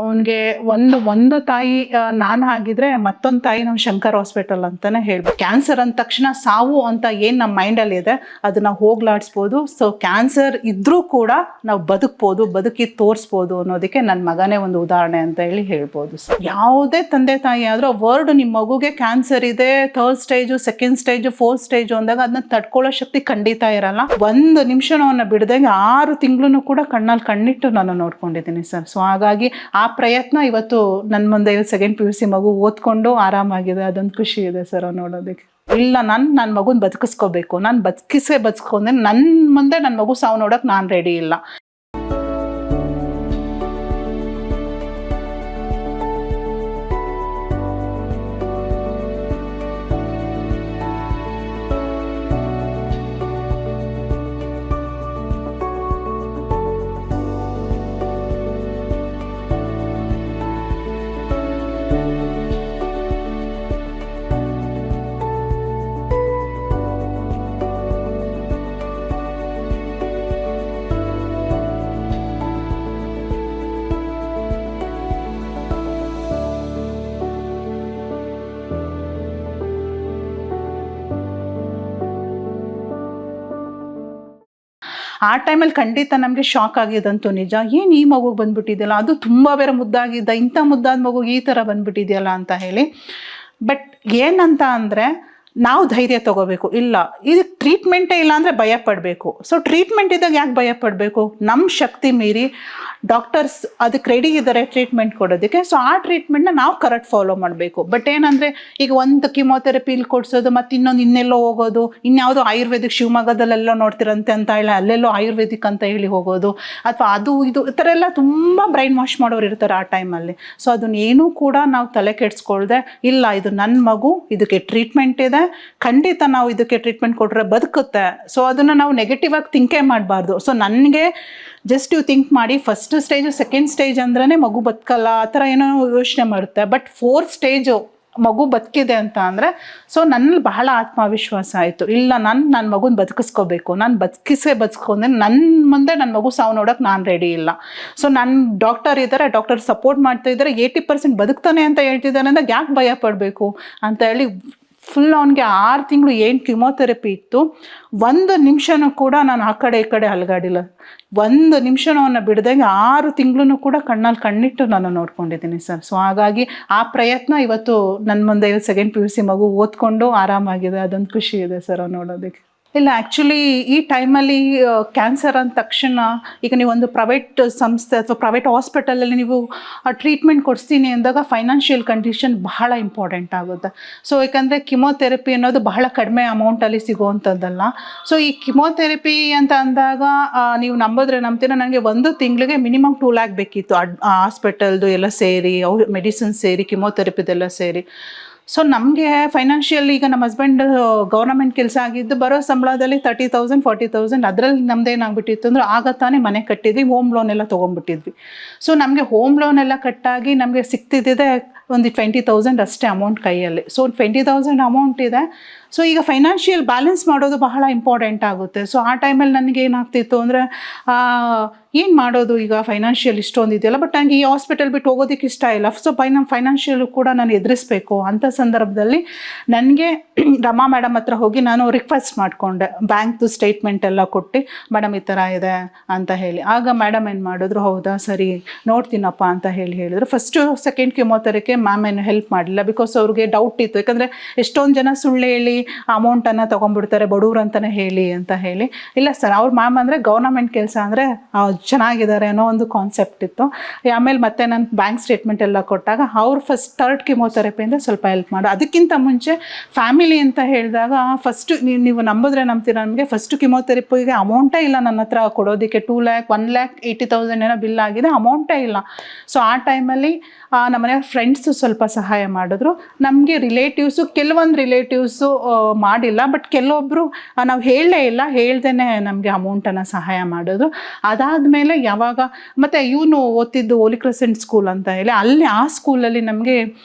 ಅವನಿಗೆ ಒಂದು ತಾಯಿ ನಾನು ಆಗಿದ್ರೆ ಮತ್ತೊಂದು ತಾಯಿ ನಾವು ಶಂಕರ್ ಹಾಸ್ಪಿಟಲ್ ಅಂತಾನೆ ಹೇಳ್ಬೋದು. ಕ್ಯಾನ್ಸರ್ ಅಂದ ತಕ್ಷಣ ಸಾವು ಅಂತ ಏನು ನಮ್ಮ ಮೈಂಡಲ್ಲಿ ಇದೆ ಅದನ್ನ ಹೋಗ್ಲಾಡಿಸ್ಬೋದು. ಸೊ ಕ್ಯಾನ್ಸರ್ ಇದ್ರೂ ಕೂಡ ನಾವು ಬದುಕಿ ತೋರಿಸ್ಬೋದು ಅನ್ನೋದಕ್ಕೆ ನನ್ನ ಮಗನೇ ಒಂದು ಉದಾಹರಣೆ ಅಂತ ಹೇಳ್ಬೋದು. ಯಾವುದೇ ತಂದೆ ತಾಯಿ ಆದರೂ ವರ್ಡ್ ನಿಮ್ಮ ಮಗುಗೆ ಕ್ಯಾನ್ಸರ್ ಇದೆ, 3rd stage, 2nd stage, 4th stage ಅಂದಾಗ ಅದನ್ನ ತಡ್ಕೊಳ್ಳೋ ಶಕ್ತಿ ಖಂಡಿತ ಇರಲ್ಲ. ಒಂದು ನಿಮಿಷನೂ ಅವನ್ನ ಬಿಡದಂಗೆ 6 ತಿಂಗಳು ಕೂಡ ಕಣ್ಣಲ್ಲಿ ಕಣ್ಣಿಟ್ಟು ನಾನು ನೋಡ್ಕೊಂಡಿದ್ದೀನಿ ಸರ್. ಸೊ ಹಾಗಾಗಿ ಆ ಪ್ರಯತ್ನ ಇವತ್ತು ನನ್ನ ಮುಂದೆ 2nd PUC ಮಗು ಓದ್ಕೊಂಡು ಆರಾಮಾಗಿದೆ. ಅದೊಂದು ಖುಷಿ ಇದೆ ಸರ್ ನೋಡೋದಕ್ಕೆ. ಇಲ್ಲ, ನನ್ನ ಮಗುನ ಬದುಕಿಸ್ಕೋಬೇಕು, ನಾನು ಬದುಕಿಸ್ಕೊಂಡೆ ನನ್ನ ಮುಂದೆ ನನ್ನ ಮಗು ಸಾವು ನೋಡೋಕೆ ನಾನು ರೆಡಿ ಇಲ್ಲ. ಆ ಟೈಮಲ್ಲಿ ಖಂಡಿತ ನಮಗೆ ಶಾಕ್ ಆಗಿದಂತೂ ನಿಜ. ಏನು ಈ ಮಗುಗೆ ಬಂದ್ಬಿಟ್ಟಿದೆಯಲ್ಲ, ಅದು ತುಂಬ ಬೇರೆ ಮುದ್ದಾಗಿದ್ದ, ಇಂಥ ಮುದ್ದಾದ ಮಗುಗೆ ಈ ಥರ ಬಂದ್ಬಿಟ್ಟಿದೆಯಲ್ಲ ಅಂತ ಹೇಳಿ. ಬಟ್ ಏನಂತ ಅಂದರೆ ನಾವು ಧೈರ್ಯ ತೊಗೋಬೇಕು. ಇಲ್ಲ, ಇದಕ್ಕೆ ಟ್ರೀಟ್ಮೆಂಟೇ ಇಲ್ಲ ಅಂದರೆ ಭಯ ಪಡಬೇಕು. ಸೊ ಟ್ರೀಟ್ಮೆಂಟ್ ಇದ್ದಾಗ ಯಾಕೆ ಭಯ ಪಡಬೇಕು? ನಮ್ಮ ಶಕ್ತಿ ಮೀರಿ ಡಾಕ್ಟರ್ಸ್ ಅದಕ್ಕೆ ರೆಡಿ ಇದ್ದಾರೆ ಟ್ರೀಟ್ಮೆಂಟ್ ಕೊಡೋದಕ್ಕೆ. ಸೊ ಆ ಟ್ರೀಟ್ಮೆಂಟ್ನ ನಾವು ಕರೆಕ್ಟ್ ಫಾಲೋ ಮಾಡಬೇಕು. ಬಟ್ ಏನಂದರೆ ಈಗ ಒಂದು ಕಿಮೋಥೆರಪಿ ಇಲ್ಲಿ ಕೊಡಿಸೋದು, ಮತ್ತು ಇನ್ನೆಲ್ಲೋ ಹೋಗೋದು, ಇನ್ಯಾವುದೋ ಆಯುರ್ವೇದಿಕ್ ಶಿವಮೊಗ್ಗದಲ್ಲೆಲ್ಲೋ ನೋಡ್ತಿರಂತೆ ಅಂತ ಹೇಳಿ ಅಲ್ಲೆಲ್ಲೋ ಆಯುರ್ವೇದಿಕ್ ಅಂತ ಹೇಳಿ ಹೋಗೋದು, ಅಥವಾ ಅದು ಇದು ಈ ಥರ ಎಲ್ಲ ತುಂಬ ಬ್ರೈನ್ ವಾಶ್ ಮಾಡೋರು ಇರ್ತಾರೆ ಆ ಟೈಮಲ್ಲಿ. ಸೊ ಅದನ್ನೇನೂ ಕೂಡ ನಾವು ತಲೆ ಕೆಡಿಸ್ಕೊಳ್ದೆ, ಇಲ್ಲ ಇದು ನನ್ನ ಮಗು, ಇದಕ್ಕೆ ಟ್ರೀಟ್ಮೆಂಟ್ ಇದೆ, ಖಂಡಿತ ನಾವು ಇದಕ್ಕೆ ಟ್ರೀಟ್ಮೆಂಟ್ ಕೊಟ್ಟರೆ ಬದುಕುತ್ತೆ. ಸೊ ಅದನ್ನು ನಾವು ನೆಗೆಟಿವ್ ಆಗಿ ಥಿಂಕೇ ಮಾಡಬಾರ್ದು. ಸೊ ನನಗೆ ಜಸ್ಟ್ ಯು ಥಿಂಕ್ ಮಾಡಿ, 1st ಸ್ಟೇಜು 2nd ಸ್ಟೇಜ್ ಅಂದ್ರೇ ಮಗು ಬದುಕಲ್ಲ ಆ ಥರ ಏನೋ ಯೋಚನೆ ಮಾಡುತ್ತೆ. ಬಟ್ 4th ಸ್ಟೇಜು ಮಗು ಬದುಕಿದೆ ಅಂತ ಅಂದರೆ ಸೊ ನನ್ನಲ್ಲಿ ಬಹಳ ಆತ್ಮವಿಶ್ವಾಸ ಆಯಿತು. ಇಲ್ಲ, ನನ್ನ ಮಗುನ ಬದುಕಿಸ್ಕೋಬೇಕು, ನಾನು ಬದುಕಿಸ್ಕೊಂಡೆ ನನ್ನ ಮುಂದೆ ನನ್ನ ಮಗು ಸಾವು ನೋಡೋಕೆ ನಾನು ರೆಡಿ ಇಲ್ಲ. ಸೊ ನನ್ನ ಡಾಕ್ಟರ್ ಇದ್ದಾರೆ, ಡಾಕ್ಟರ್ ಸಪೋರ್ಟ್ ಮಾಡ್ತಾ ಇದ್ದಾರೆ, 80% ಬದುಕ್ತಾನೆ ಅಂತ ಹೇಳ್ತಿದ್ದಾನೆ ಅಂದಾಗ ಯಾಕೆ ಭಯ ಪಡಬೇಕು ಅಂತ ಹೇಳಿ ಫುಲ್ ಅವನಿಗೆ 6 ತಿಂಗಳು ಏನು ಕಿಮೋಥೆರಪಿ ಇತ್ತು, 1 ನಿಮಿಷನೂ ಕೂಡ ನಾನು ಆ ಕಡೆ ಈ ಕಡೆ ಅಲಗಾಡಿಲ್ಲ. 1 ನಿಮಿಷನೂ ಅವನ್ನ ಬಿಡದಂಗೆ 6 ತಿಂಗಳು ಕೂಡ ಕಣ್ಣಲ್ಲಿ ಕಣ್ಣಿಟ್ಟು ನಾನು ನೋಡ್ಕೊಂಡಿದ್ದೀನಿ ಸರ್. ಸೊ ಹಾಗಾಗಿ ಆ ಪ್ರಯತ್ನ ಇವತ್ತು ನನ್ನ ಮುಂದೆ 2nd PUC ಮಗು ಓದ್ಕೊಂಡು ಆರಾಮಾಗಿದೆ. ಅದೊಂದು ಖುಷಿ ಇದೆ ಸರ್ ನೋಡೋದಕ್ಕೆ. ಇಲ್ಲ, ಆ್ಯಕ್ಚುಲಿ ಈ ಟೈಮಲ್ಲಿ ಕ್ಯಾನ್ಸರ್ ಅಂದ ತಕ್ಷಣ ಈಗ ನೀವು ಒಂದು ಪ್ರೈವೇಟ್ ಸಂಸ್ಥೆ ಅಥವಾ ಪ್ರೈವೇಟ್ ಹಾಸ್ಪಿಟಲಲ್ಲಿ ನೀವು ಟ್ರೀಟ್ಮೆಂಟ್ ಕೊಡಿಸ್ತೀನಿ ಅಂದಾಗ ಫೈನಾನ್ಷಿಯಲ್ ಕಂಡೀಷನ್ ಬಹಳ ಇಂಪಾರ್ಟೆಂಟ್ ಆಗುತ್ತೆ. ಸೊ ಯಾಕಂದರೆ ಕಿಮೋಥೆರಪಿ ಅನ್ನೋದು ಬಹಳ ಕಡಿಮೆ ಅಮೌಂಟಲ್ಲಿ ಸಿಗುವಂಥದ್ದಲ್ಲ. ಸೊ ಈ ಕಿಮೋಥೆರಪಿ ಅಂತ ಅಂದಾಗ ನೀವು ನಂಬಿದ್ರೆ ನಂಬ್ತೀರ, ನನಗೆ 1 ತಿಂಗಳಿಗೆ ಮಿನಿಮಮ್ 2 lakh ಬೇಕಿತ್ತು. ಹಾಸ್ಪಿಟಲ್ದು ಎಲ್ಲ ಸೇರಿ, ಮೆಡಿಸಿನ್ ಸೇರಿ, ಕಿಮೋಥೆರಪಿದೆಲ್ಲ ಸೇರಿ. ಸೊ ನಮಗೆ ಫೈನಾನ್ಷಿಯಲ್, ಈಗ ನಮ್ಮ ಹಸ್ಬೆಂಡ್ ಗೌರ್ಮೆಂಟ್ ಕೆಲಸ ಆಗಿದ್ದು ಬರೋ ಸಂಬಳದಲ್ಲಿ 30,000 40,000 ಅದರಲ್ಲಿ ನಮ್ದೇನಾಗ್ಬಿಟ್ಟಿತ್ತು ಅಂದರೆ ಆಗ ತಾನೇ ಮನೆ ಕಟ್ಟಿದ್ವಿ, ಹೋಮ್ ಲೋನ್ ಎಲ್ಲ ತೊಗೊಂಡ್ಬಿಟ್ಟಿದ್ವಿ. ಸೊ ನಮಗೆ ಹೋಮ್ ಲೋನ್ ಎಲ್ಲ ಕಟ್ಟಾಗಿ ನಮಗೆ ಸಿಗ್ತಿದ್ದಿದೆ ಒಂದು 20,000 ಅಷ್ಟೇ ಅಮೌಂಟ್ ಕೈಯಲ್ಲಿ. ಸೊ 20,000 ಅಮೌಂಟ್ ಇದೆ. ಸೊ ಈಗ ಫೈನಾನ್ಷಿಯಲ್ ಬ್ಯಾಲೆನ್ಸ್ ಮಾಡೋದು ಬಹಳ ಇಂಪಾರ್ಟೆಂಟ್ ಆಗುತ್ತೆ. ಸೊ ಆ ಟೈಮಲ್ಲಿ ನನಗೆ ಏನಾಗ್ತಿತ್ತು ಅಂದರೆ ಏನು ಮಾಡೋದು ಈಗ, ಫೈನಾನ್ಷಿಯಲ್ ಇಷ್ಟೊಂದು ಇದೆಯಲ್ಲ, ಬಟ್ ನನಗೆ ಈ ಹಾಸ್ಪಿಟಲ್ ಬಿಟ್ಟು ಹೋಗೋದಕ್ಕೆ ಇಷ್ಟ ಇಲ್ಲ. ಸೊ ಫೈನಾನ್ಷಿಯಲ್ ಕೂಡ ನಾನು ಎದುರಿಸ್ಬೇಕು. ಅಂಥ ಸಂದರ್ಭದಲ್ಲಿ ನನಗೆ ರಮಾ ಮೇಡಮ್ ಹತ್ರ ಹೋಗಿ ನಾನು ರಿಕ್ವೆಸ್ಟ್ ಮಾಡಿಕೊಂಡೆ, ಬ್ಯಾಂಕ್ದು ಸ್ಟೇಟ್ಮೆಂಟ್ ಎಲ್ಲ ಕೊಟ್ಟು, ಮೇಡಮ್ ಈ ಥರ ಇದೆ ಅಂತ ಹೇಳಿ. ಆಗ ಮೇಡಮ್ ಏನು ಮಾಡಿದ್ರು, ಹೌದಾ ಸರಿ ನೋಡ್ತೀನಪ್ಪ ಅಂತ ಹೇಳಿದ್ರು. 1st 2nd ಕಿಮೋಥೆರಪಿಗೆ ಮ್ಯಾಮ್ ಏನು ಹೆಲ್ಪ್ ಮಾಡಲಿಲ್ಲ, ಬಿಕಾಸ್ ಅವ್ರಿಗೆ ಡೌಟ್ ಇತ್ತು. ಯಾಕಂದರೆ ಎಷ್ಟೊಂದು ಜನ ಸುಳ್ಳು ಹೇಳಿ ಅಮೌಂಟನ್ನು ತೊಗೊಂಡ್ಬಿಡ್ತಾರೆ ಬಡವ್ರು ಅಂತಲೇ ಅಂತ ಹೇಳಿ. ಇಲ್ಲ ಸರ್, ಅವ್ರ ಮ್ಯಾಮ್ ಅಂದರೆ ಗೌರ್ಮೆಂಟ್ ಕೆಲಸ ಅಂದರೆ ಚೆನ್ನಾಗಿದ್ದಾರೆ ಅನ್ನೋ ಒಂದು ಕಾನ್ಸೆಪ್ಟ್ ಇತ್ತು. ಆಮೇಲೆ ಮತ್ತೆ ನಾನು ಬ್ಯಾಂಕ್ ಸ್ಟೇಟ್ಮೆಂಟ್ ಎಲ್ಲ ಕೊಟ್ಟಾಗ ಅವ್ರು 1st 3rd ಕಿಮೋಥೆರಪಿಯಿಂದ ಸ್ವಲ್ಪ ಹೆಲ್ಪ್ ಮಾಡು. ಅದಕ್ಕಿಂತ ಮುಂಚೆ ಫ್ಯಾಮಿಲಿ ಅಂತ ಹೇಳಿದಾಗ ಫಸ್ಟು ನೀವು ನಂಬಿದ್ರೆ ನಂಬ್ತೀರ, ನಮಗೆ 1st ಕಿಮೋಥೆರಪಿಗೆ ಅಮೌಂಟೇ ಇಲ್ಲ ನನ್ನ ಹತ್ರ ಕೊಡೋದಕ್ಕೆ. 2 lakh 1,80,000 ಏನೋ ಬಿಲ್ ಆಗಿದೆ, ಅಮೌಂಟೇ ಇಲ್ಲ. ಸೊ ಆ ಟೈಮಲ್ಲಿ ನಮ್ಮ ಮನೆಯ ಫ್ರೆಂಡ್ಸು ಸ್ವಲ್ಪ ಸಹಾಯ ಮಾಡಿದ್ರು. ನಮಗೆ ರಿಲೇಟಿವ್ಸು, ಕೆಲವೊಂದು ರಿಲೇಟಿವ್ಸು ಮಾಡಿಲ್ಲ, ಬಟ್ ಕೆಲವೊಬ್ಬರು ನಾವು ಹೇಳಲೇ ಇಲ್ಲ, ಹೇಳ್ದೇ ನಮಗೆ ಅಮೌಂಟನ್ನು ಸಹಾಯ ಮಾಡಿದ್ರು. ಅದಾದಮೇಲೆ ಯಾವಾಗ ಮತ್ತು ಇವನು ಓದ್ತಿದ್ದು ಹೋಲಿ ಕ್ರೆಸೆಂಟ್ ಸ್ಕೂಲ್ ಅಂತ ಹೇಳಿ, ಅಲ್ಲಿ ಆ ಸ್ಕೂಲಲ್ಲಿ ನಮಗೆ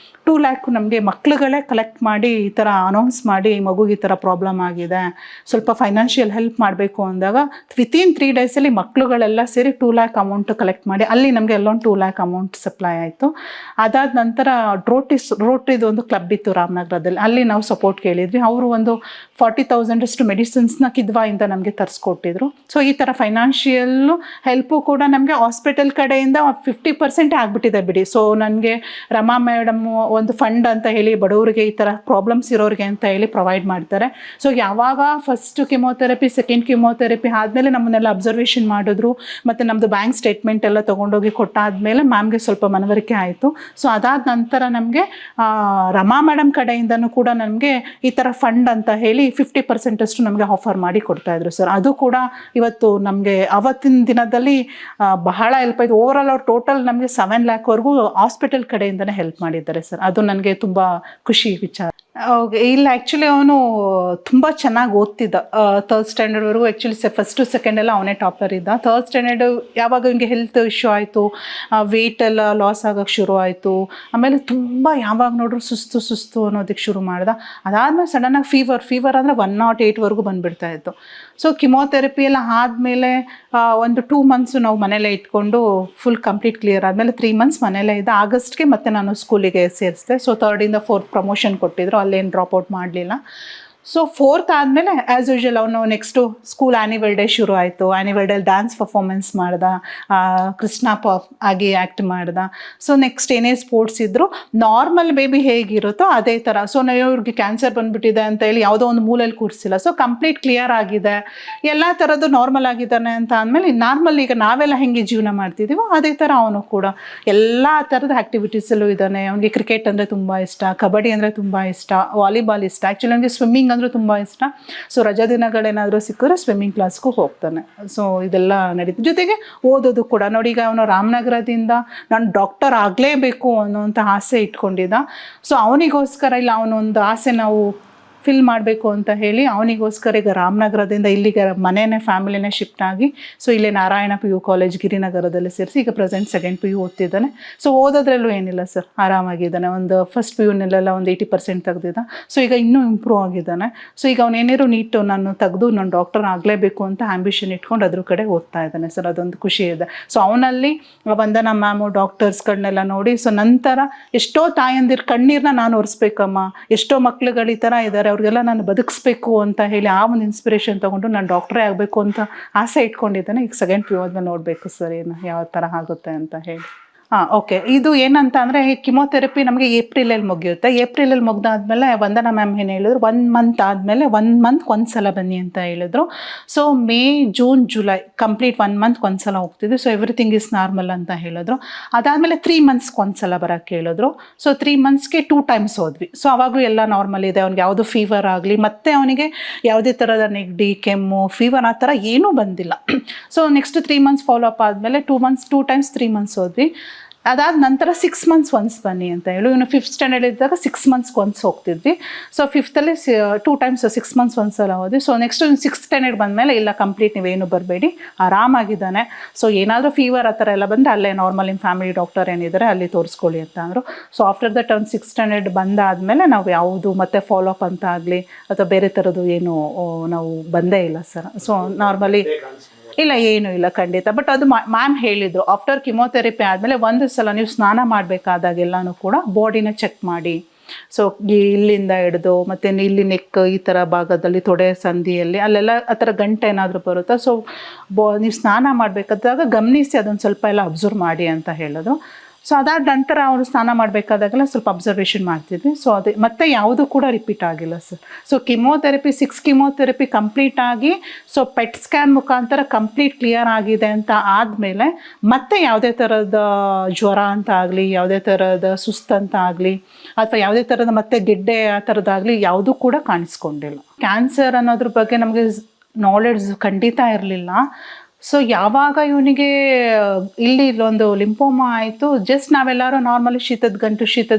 2 ಲ್ಯಾಕ್ ನಮಗೆ ಮಕ್ಳುಗಳೇ ಕಲೆಕ್ಟ್ ಮಾಡಿ ಈ ಥರ ಅನೌನ್ಸ್ ಮಾಡಿ ಮಗುಗೆ ಈ ಥರ ಪ್ರಾಬ್ಲಮ್ ಆಗಿದೆ, ಸ್ವಲ್ಪ ಫೈನಾನ್ಷಿಯಲ್ ಹೆಲ್ಪ್ ಮಾಡಬೇಕು ಅಂದಾಗ ವಿತಿನ್ 3 ಡೇಸಲ್ಲಿ ಮಕ್ಳುಗಳೆಲ್ಲ ಸೇರಿ 2 ಲ್ಯಾಕ್ ಅಮೌಂಟ್ ಕಲೆಕ್ಟ್ ಮಾಡಿ ಅಲ್ಲಿ ನಮಗೆ ಅಲ್ಲೊಂದು 2 ಲ್ಯಾಕ್ ಅಮೌಂಟ್ ಸಪ್ಲೈ ಆಯಿತು. ಅದಾದ ನಂತರ ರೋಟ್ರಿದು ಒಂದು ಕ್ಲಬ್ ಇತ್ತು ರಾಮನಗರದಲ್ಲಿ, ಅಲ್ಲಿ ನಾವು ಸಪೋರ್ಟ್ ಕೇಳಿದ್ವಿ. ಅವರು ಒಂದು 40,000 ಅಷ್ಟು ಮೆಡಿಸಿನ್ಸ್ನ ಕಿದ್ವಾಯಿಂದ ನಮಗೆ ತರಿಸ್ಕೊಟ್ಟಿದ್ರು. ಸೊ ಈ ಥರ ಫೈನಾನ್ಷಿಯಲ್ ಹೆಲ್ಪು ಕೂಡ ನಮಗೆ ಹಾಸ್ಪಿಟಲ್ ಕಡೆಯಿಂದ 50% ಆಗಿಬಿಟ್ಟಿದೆ ಬಿಡಿ. ಸೊ ನನಗೆ ರಮಾ ಮೇಡಮ್ ಒಂದು ಫಂಡ್ ಅಂತ ಹೇಳಿ ಬಡವರಿಗೆ ಈ ಥರ ಪ್ರಾಬ್ಲಮ್ಸ್ ಇರೋರಿಗೆ ಅಂತ ಹೇಳಿ ಪ್ರೊವೈಡ್ ಮಾಡ್ತಾರೆ. ಸೊ ಯಾವಾಗ ಫಸ್ಟ್ ಕಿಮೋಥೆರಪಿ, ಸೆಕೆಂಡ್ ಕಿಮೋಥೆರಪಿ ಆದಮೇಲೆ ನಮ್ಮನ್ನೆಲ್ಲ ಅಬ್ಸರ್ವೇಷನ್ ಮಾಡಿದ್ರು, ಮತ್ತು ನಮ್ಮದು ಬ್ಯಾಂಕ್ ಸ್ಟೇಟ್ಮೆಂಟ್ ಎಲ್ಲ ತೊಗೊಂಡೋಗಿ ಕೊಟ್ಟಾದಮೇಲೆ ಮ್ಯಾಮ್ಗೆ ಸ್ವಲ್ಪ ಮನವರಿಕೆ ಆಯಿತು. ಸೊ ಅದಾದ ನಂತರ ನಮಗೆ ರಮಾ ಮೇಡಮ್ ಕಡೆಯಿಂದನೂ ಕೂಡ ನಮಗೆ ಈ ಥರ ಫಂಡ್ ಅಂತ ಹೇಳಿ 50% ಅಷ್ಟು ನಮಗೆ ಆಫರ್ ಮಾಡಿ ಕೊಡ್ತಾಯಿದ್ರು ಸರ್. ಅದು ಕೂಡ ಇವತ್ತು ನಮಗೆ ಅವತ್ತಿನ ದಿನದಲ್ಲಿ ಬಹಳ ಹೆಲ್ಪ್ ಆಯಿತು. ಓವರಾಲ್ ಅವ್ರು ಟೋಟಲ್ ನಮಗೆ 7 ಲ್ಯಾಕ್ವರೆಗೂ ಹಾಸ್ಪಿಟಲ್ ಕಡೆಯಿಂದನೇ ಹೆಲ್ಪ್ ಮಾಡಿದ್ದಾರೆ ಸರ್. ಅದು ನನಗೆ ತುಂಬ ಖುಷಿ ವಿಚಾರ. ಇಲ್ಲ, ಆ್ಯಕ್ಚುಲಿ ಅವನು ತುಂಬ ಚೆನ್ನಾಗಿ ಓದ್ತಿದ್ದ. 3rd ಸ್ಟ್ಯಾಂಡರ್ಡ್ವರೆಗೂ ಆ್ಯಕ್ಚುಲಿ ಫಸ್ಟು ಸೆಕೆಂಡ್ ಎಲ್ಲ ಅವನೇ ಟಾಪರ್ ಇದ್ದ. 3rd ಸ್ಟ್ಯಾಂಡರ್ಡು ಯಾವಾಗ ಹಿಂಗೆ ಹೆಲ್ತ್ ಇಶ್ಯೂ ಆಯಿತು, ವೆಯ್ಟ್ ಎಲ್ಲ ಲಾಸ್ ಆಗೋಕ್ಕೆ ಶುರು ಆಯಿತು. ಆಮೇಲೆ ತುಂಬ ಯಾವಾಗ ನೋಡ್ರು ಸುಸ್ತು ಅನ್ನೋದಕ್ಕೆ ಶುರು ಮಾಡ್ದ. ಅದಾದಮೇಲೆ ಸಡನ್ನಾಗಿ ಫೀವರ್ ಅಂದರೆ 108ವರೆಗೂ ಬಂದುಬಿಡ್ತಾ ಇತ್ತು. ಸೊ ಕಿಮೋಥೆರಪಿ ಎಲ್ಲ ಆದಮೇಲೆ ಒಂದು 2 ಮಂತ್ಸು ನಾವು ಮನೇಲೇ ಇಟ್ಕೊಂಡು ಫುಲ್ ಕಂಪ್ಲೀಟ್ ಕ್ಲಿಯರ್ ಆದಮೇಲೆ 3 ಮಂತ್ಸ್ ಮನೇಲೇ ಇದ್ದ. ಆಗಸ್ಟ್ಗೆ ಮತ್ತೆ ನಾನು ಸ್ಕೂಲಿಗೆ ಸೇರಿಸಿದೆ. ಸೊ 3ರಿಂದ 4th ಪ್ರಮೋಷನ್ ಕೊಟ್ಟಿದ್ರು, ಅಲ್ಲೇನು ಡ್ರಾಪ್ಔಟ್ ಮಾಡಲಿಲ್ಲ. ಸೊ 4th ಆದಮೇಲೆ ಆ್ಯಸ್ ಯೂಶ್ವಲ್ ಅವನು ನೆಕ್ಸ್ಟು ಸ್ಕೂಲ್ ಆ್ಯನಿವಲ್ ಡೇ ಶುರು ಆಯಿತು. ಆ್ಯನಿವಲ್ ಡೇಲಿ ಡ್ಯಾನ್ಸ್ ಪರ್ಫಾರ್ಮೆನ್ಸ್ ಮಾಡ್ದ, ಕೃಷ್ಣ ಆಗಿ ಆ್ಯಕ್ಟ್ ಮಾಡ್ದ. ಸೊ ನೆಕ್ಸ್ಟ್ ಏನೇ ಸ್ಪೋರ್ಟ್ಸ್ ಇದ್ದರೂ ನಾರ್ಮಲ್ ಬೇಬಿ ಹೇಗಿರುತ್ತೋ ಅದೇ ಥರ. ಸೊ ನಾವು ಇವ್ರಿಗೆ ಕ್ಯಾನ್ಸರ್ ಬಂದುಬಿಟ್ಟಿದೆ ಅಂತ ಹೇಳಿ ಯಾವುದೋ ಒಂದು ಮೂಲೆಯಲ್ಲಿ ಕೂರಿಸಿಲ್ಲ. ಸೊ ಕಂಪ್ಲೀಟ್ ಕ್ಲಿಯರ್ ಆಗಿದೆ, ಎಲ್ಲ ಥರದ್ದು ನಾರ್ಮಲ್ ಆಗಿದ್ದಾನೆ ಅಂತ ಅಂದಮೇಲೆ ನಾರ್ಮಲ್ ಈಗ ನಾವೆಲ್ಲ ಹೆಂಗೆ ಜೀವನ ಮಾಡ್ತಿದ್ದೀವೋ ಅದೇ ಥರ ಅವನು ಕೂಡ ಎಲ್ಲ ಥರದ ಆ್ಯಕ್ಟಿವಿಟೀಸಲ್ಲೂ ಇದ್ದಾನೆ. ಅವನಿಗೆ ಕ್ರಿಕೆಟ್ ಅಂದರೆ ತುಂಬ ಇಷ್ಟ, ಕಬಡ್ಡಿ ಅಂದರೆ ತುಂಬ ಇಷ್ಟ, ವಾಲಿಬಾಲ್ ಇಷ್ಟ. ಆ್ಯಕ್ಚುಲಿ ನನಗೆ ಸ್ವಿಮ್ಮಿಂಗ್ ಅಂದರೂ ತುಂಬ ಇಷ್ಟ. ಸೊ ರಜಾ ದಿನಗಳೇನಾದರೂ ಸಿಕ್ಕಿದ್ರೆ ಸ್ವಿಮ್ಮಿಂಗ್ ಕ್ಲಾಸ್ಗೂ ಹೋಗ್ತಾನೆ. ಸೊ ಇದೆಲ್ಲ ನಡೀತು. ಜೊತೆಗೆ ಓದೋದು ಕೂಡ ನೋಡಿ, ಈಗ ಅವನು ರಾಮನಗರದಿಂದ ನಾನು ಡಾಕ್ಟರ್ ಆಗಲೇಬೇಕು ಅನ್ನೋಂಥ ಆಸೆ ಇಟ್ಕೊಂಡಿದ್ದ. ಸೊ ಅವನಿಗೋಸ್ಕರ ಇಲ್ಲ, ಅವನೊಂದು ಆಸೆ ನಾವು ಫಿಲ್ ಮಾಡಬೇಕು ಅಂತ ಹೇಳಿ ಅವನಿಗೋಸ್ಕರ ಈಗ ರಾಮನಗರದಿಂದ ಇಲ್ಲಿಗೆ ಮನೆಯೇ ಫ್ಯಾಮಿಲಿನೇ ಶಿಫ್ಟ್ ಆಗಿ ಸೊ ಇಲ್ಲೇ ನಾರಾಯಣ PU ಕಾಲೇಜ್ ಗಿರಿನಗರದಲ್ಲಿ ಸೇರಿಸಿ ಈಗ ಪ್ರೆಸೆಂಟ್ 2nd PU ಓದ್ತಿದ್ದಾನೆ. ಸೊ ಓದೋದ್ರಲ್ಲೂ ಏನಿಲ್ಲ ಸರ್, ಆರಾಮಾಗಿದ್ದಾನೆ. ಒಂದು ಫಸ್ಟ್ PUನಲ್ಲೆಲ್ಲ ಒಂದು 80% ತೆಗೆದಿದ್ದ. ಸೊ ಈಗ ಇನ್ನೂ ಇಂಪ್ರೂವ್ ಆಗಿದ್ದಾನೆ. ಸೊ ಈಗ ಅವನೇನೇರು ನೀಟು ನಾನು ತೆಗೆದು ನಾನು ಡಾಕ್ಟರ್ ಆಗಲೇಬೇಕು ಅಂತ ಆ್ಯಂಬಿಷನ್ ಇಟ್ಕೊಂಡು ಅದ್ರ ಕಡೆ ಓದ್ತಾ ಇದ್ದಾನೆ ಸರ್. ಅದೊಂದು ಖುಷಿ ಇದೆ. ಸೊ ಅವನಲ್ಲಿ ವಂದನಾ ಮ್ಯಾಮು ಡಾಕ್ಟರ್ಸ್ಗಳನ್ನೆಲ್ಲ ನೋಡಿ ಸೊ ನಂತರ ಎಷ್ಟೋ ತಾಯಂದಿರ ಕಣ್ಣೀರನ್ನ ನಾನು ಒರೆಸ್ಬೇಕಮ್ಮ, ಎಷ್ಟೋ ಮಕ್ಳುಗಳು ಈ ಥರ ಇದ್ದಾರೆ, ಅವ್ರಿಗೆಲ್ಲ ನಾನು ಬದುಕಿಸ್ಬೇಕು ಅಂತ ಹೇಳಿ ಆ ಒಂದು ಇನ್ಸ್ಪಿರೇಷನ್ ತೊಗೊಂಡು ನಾನು ಡಾಕ್ಟ್ರೇ ಆಗಬೇಕು ಅಂತ ಆಸೆ ಇಟ್ಕೊಂಡಿದ್ದಾನೆ. ಈಗ 2nd PU ಆದ್ಮೇಲೆ ನೋಡಬೇಕು ಸರ್ ಏನು ಯಾವ ಥರ ಆಗುತ್ತೆ ಅಂತ ಹೇಳಿ. ಓಕೆ. ಇದು ಏನಂತ ಅಂದರೆ ಕಿಮೋಥೆರಪಿ ನಮಗೆ ಏಪ್ರಿಲಲ್ಲಿ ಮುಗಿಯುತ್ತೆ. ಏಪ್ರಿಲಲ್ಲಿ ಮುಗ್ದಾದ್ಮೇಲೆ ವಂದನಾ ಮ್ಯಾಮ್ ಏನು ಹೇಳಿದ್ರು, 1 ಮಂತ್ ಆದಮೇಲೆ 1 ಮಂತ್ಗೆ ಒಂದು ಸಲ ಬನ್ನಿ ಅಂತ ಹೇಳಿದ್ರು. So May, June, July complete 1 ಮಂತ್ಗೆ ಒಂದು ಸಲ ಹೋಗ್ತಿದ್ವಿ. ಸೊ ಎವ್ರಿಥಿಂಗ್ ಈಸ್ ನಾರ್ಮಲ್ ಅಂತ ಹೇಳಿದ್ರು. ಅದಾದಮೇಲೆ 3 ಮಂತ್ಸ್ಗೆ ಒಂದು ಸಲ ಬರೋಕ್ಕೆ ಹೇಳಿದ್ರು. ಸೊ 3 ಮಂತ್ಸ್ಗೆ 2 ಟೈಮ್ಸ್ ಹೋದ್ವಿ. ಸೊ ಅವಾಗಲೂ ಎಲ್ಲ ನಾರ್ಮಲ್ ಇದೆ, ಅವ್ನಿಗೆ ಯಾವುದು ಫೀವರ್ ಆಗಲಿ ಮತ್ತು ಅವನಿಗೆ ಯಾವುದೇ ಥರದ ನೆಗಡಿ, ಕೆಮ್ಮು, ಫೀವರ್ ಆ ಥರ ಏನೂ ಬಂದಿಲ್ಲ. So next 3 months follow up ಆದಮೇಲೆ 2 ಟೈಮ್ಸ್ 3 ಮಂತ್ಸ್ ಹೋದ್ವಿ. ಅದಾದ ನಂತರ 6 ಮಂತ್ಸ್ ಒನ್ಸ್ ಬನ್ನಿ ಅಂತ ಹೇಳಿ ಇವನು 5th ಸ್ಟ್ಯಾಂಡರ್ಡ್ ಇದ್ದಾಗ 6 ಮಂತ್ಸ್ಗೆ ಒನ್ಸ್ ಹೋಗ್ತಿದ್ವಿ. ಸೊ 5th 2 ಟೈಮ್ಸ್ 6 ಮಂತ್ಸ್ ಒಂದ್ಸಲ ಹೋದ್ವಿ. ಸೊ ನೆಕ್ಸ್ಟ್ 6th ಸ್ಟ್ಯಾಂಡರ್ಡ್ ಬಂದಮೇಲೆ ಇಲ್ಲ ಕಂಪ್ಲೀಟ್ ನೀವೇನು ಬರಬೇಡಿ, ಆರಾಮಾಗಿದ್ದಾನೆ. ಸೊ ಏನಾದರೂ ಫೀವರ್ ಆ ಥರ ಎಲ್ಲ ಬಂದರೆ ಅಲ್ಲೇ ನಾರ್ಮಲ್ ನಿಮ್ಮ ಫ್ಯಾಮಿಲಿ ಡಾಕ್ಟರ್ ಏನಿದ್ದಾರೆ ಅಲ್ಲಿ ತೋರಿಸ್ಕೊಳ್ಳಿ ಅಂತ ಅಂದರು. So after that 6th standard ಬಂದಾದಮೇಲೆ ನಾವು ಯಾವುದು ಮತ್ತೆ ಫಾಲೋ ಅಪ್ ಅಂತ ಆಗಲಿ ಅಥವಾ ಬೇರೆ ಥರದ್ದು ಏನು ನಾವು ಬಂದೇ ಇಲ್ಲ ಸರ್. ಸೊ ನಾರ್ಮಲಿ ಇಲ್ಲ ಏನೂ ಇಲ್ಲ ಖಂಡಿತ. ಬಟ್ ಅದು ಮ್ಯಾಮ್ ಹೇಳಿದರು ಆಫ್ಟರ್ ಕಿಮೋಥೆರಪಿ ಆದಮೇಲೆ ಒಂದು ಸಲ ನೀವು ಸ್ನಾನ ಮಾಡಬೇಕಾದಾಗೆಲ್ಲನೂ ಕೂಡ ಬಾಡಿನ ಚೆಕ್ ಮಾಡಿ. ಸೊ ಇಲ್ಲಿಂದ ಹಿಡ್ದು ಮತ್ತು ಇಲ್ಲಿ ನೆಕ್ ಈ ಥರ ಭಾಗದಲ್ಲಿ ತೊಡೆ ಸಂಧಿಯಲ್ಲಿ ಅಲ್ಲೆಲ್ಲ ಆ ಥರ ಗಂಟೆ ಏನಾದರೂ ಬರುತ್ತಾ. ಸೊ ನೀವು ಸ್ನಾನ ಮಾಡಬೇಕಾದಾಗ ಗಮನಿಸಿ ಅದೊಂದು ಸ್ವಲ್ಪ ಎಲ್ಲ ಅಬ್ಸರ್ವ್ ಮಾಡಿ ಅಂತ ಹೇಳಿದ್ರು. ಸೊ ಅದಾದ ನಂತರ ಅವರು ಸ್ನಾನ ಮಾಡಬೇಕಾದಾಗೆಲ್ಲ ಸ್ವಲ್ಪ ಅಬ್ಸರ್ವೇಷನ್ ಮಾಡ್ತಿದ್ವಿ. ಸೊ ಅದೇ ಮತ್ತೆ ಯಾವುದೂ ಕೂಡ ರಿಪೀಟ್ ಆಗಿಲ್ಲ sir. So chemotherapy 6 chemotherapy complete ಆಗಿ ಸೊ ಪೆಟ್ ಸ್ಕ್ಯಾನ್ ಮುಖಾಂತರ ಕಂಪ್ಲೀಟ್ ಕ್ಲಿಯರ್ ಆಗಿದೆ ಅಂತ ಆದಮೇಲೆ ಮತ್ತೆ ಯಾವುದೇ ಥರದ ಜ್ವರ ಅಂತ ಆಗಲಿ, ಯಾವುದೇ ಥರದ ಸುಸ್ತಂತ ಆಗಲಿ ಅಥವಾ ಯಾವುದೇ ಥರದ ಮತ್ತೆ ಗೆಡ್ಡೆ ಆ ಥರದ್ದಾಗಲಿ ಯಾವುದೂ ಕೂಡ ಕಾಣಿಸ್ಕೊಂಡಿಲ್ಲ. ಕ್ಯಾನ್ಸರ್ ಅನ್ನೋದ್ರ ಬಗ್ಗೆ ನಮಗೆ ನಾಲೆಡ್ಜ್ ಖಂಡಿತ ಇರಲಿಲ್ಲ. ಸೊ ಯಾವಾಗ ಇವನಿಗೆ ಇಲ್ಲೊಂದು ಲಿಂಫೋಮಾ ಆಯಿತು, ಜಸ್ಟ್ ನಾವೆಲ್ಲರೂ ನಾರ್ಮಲಿ ಶೀತದ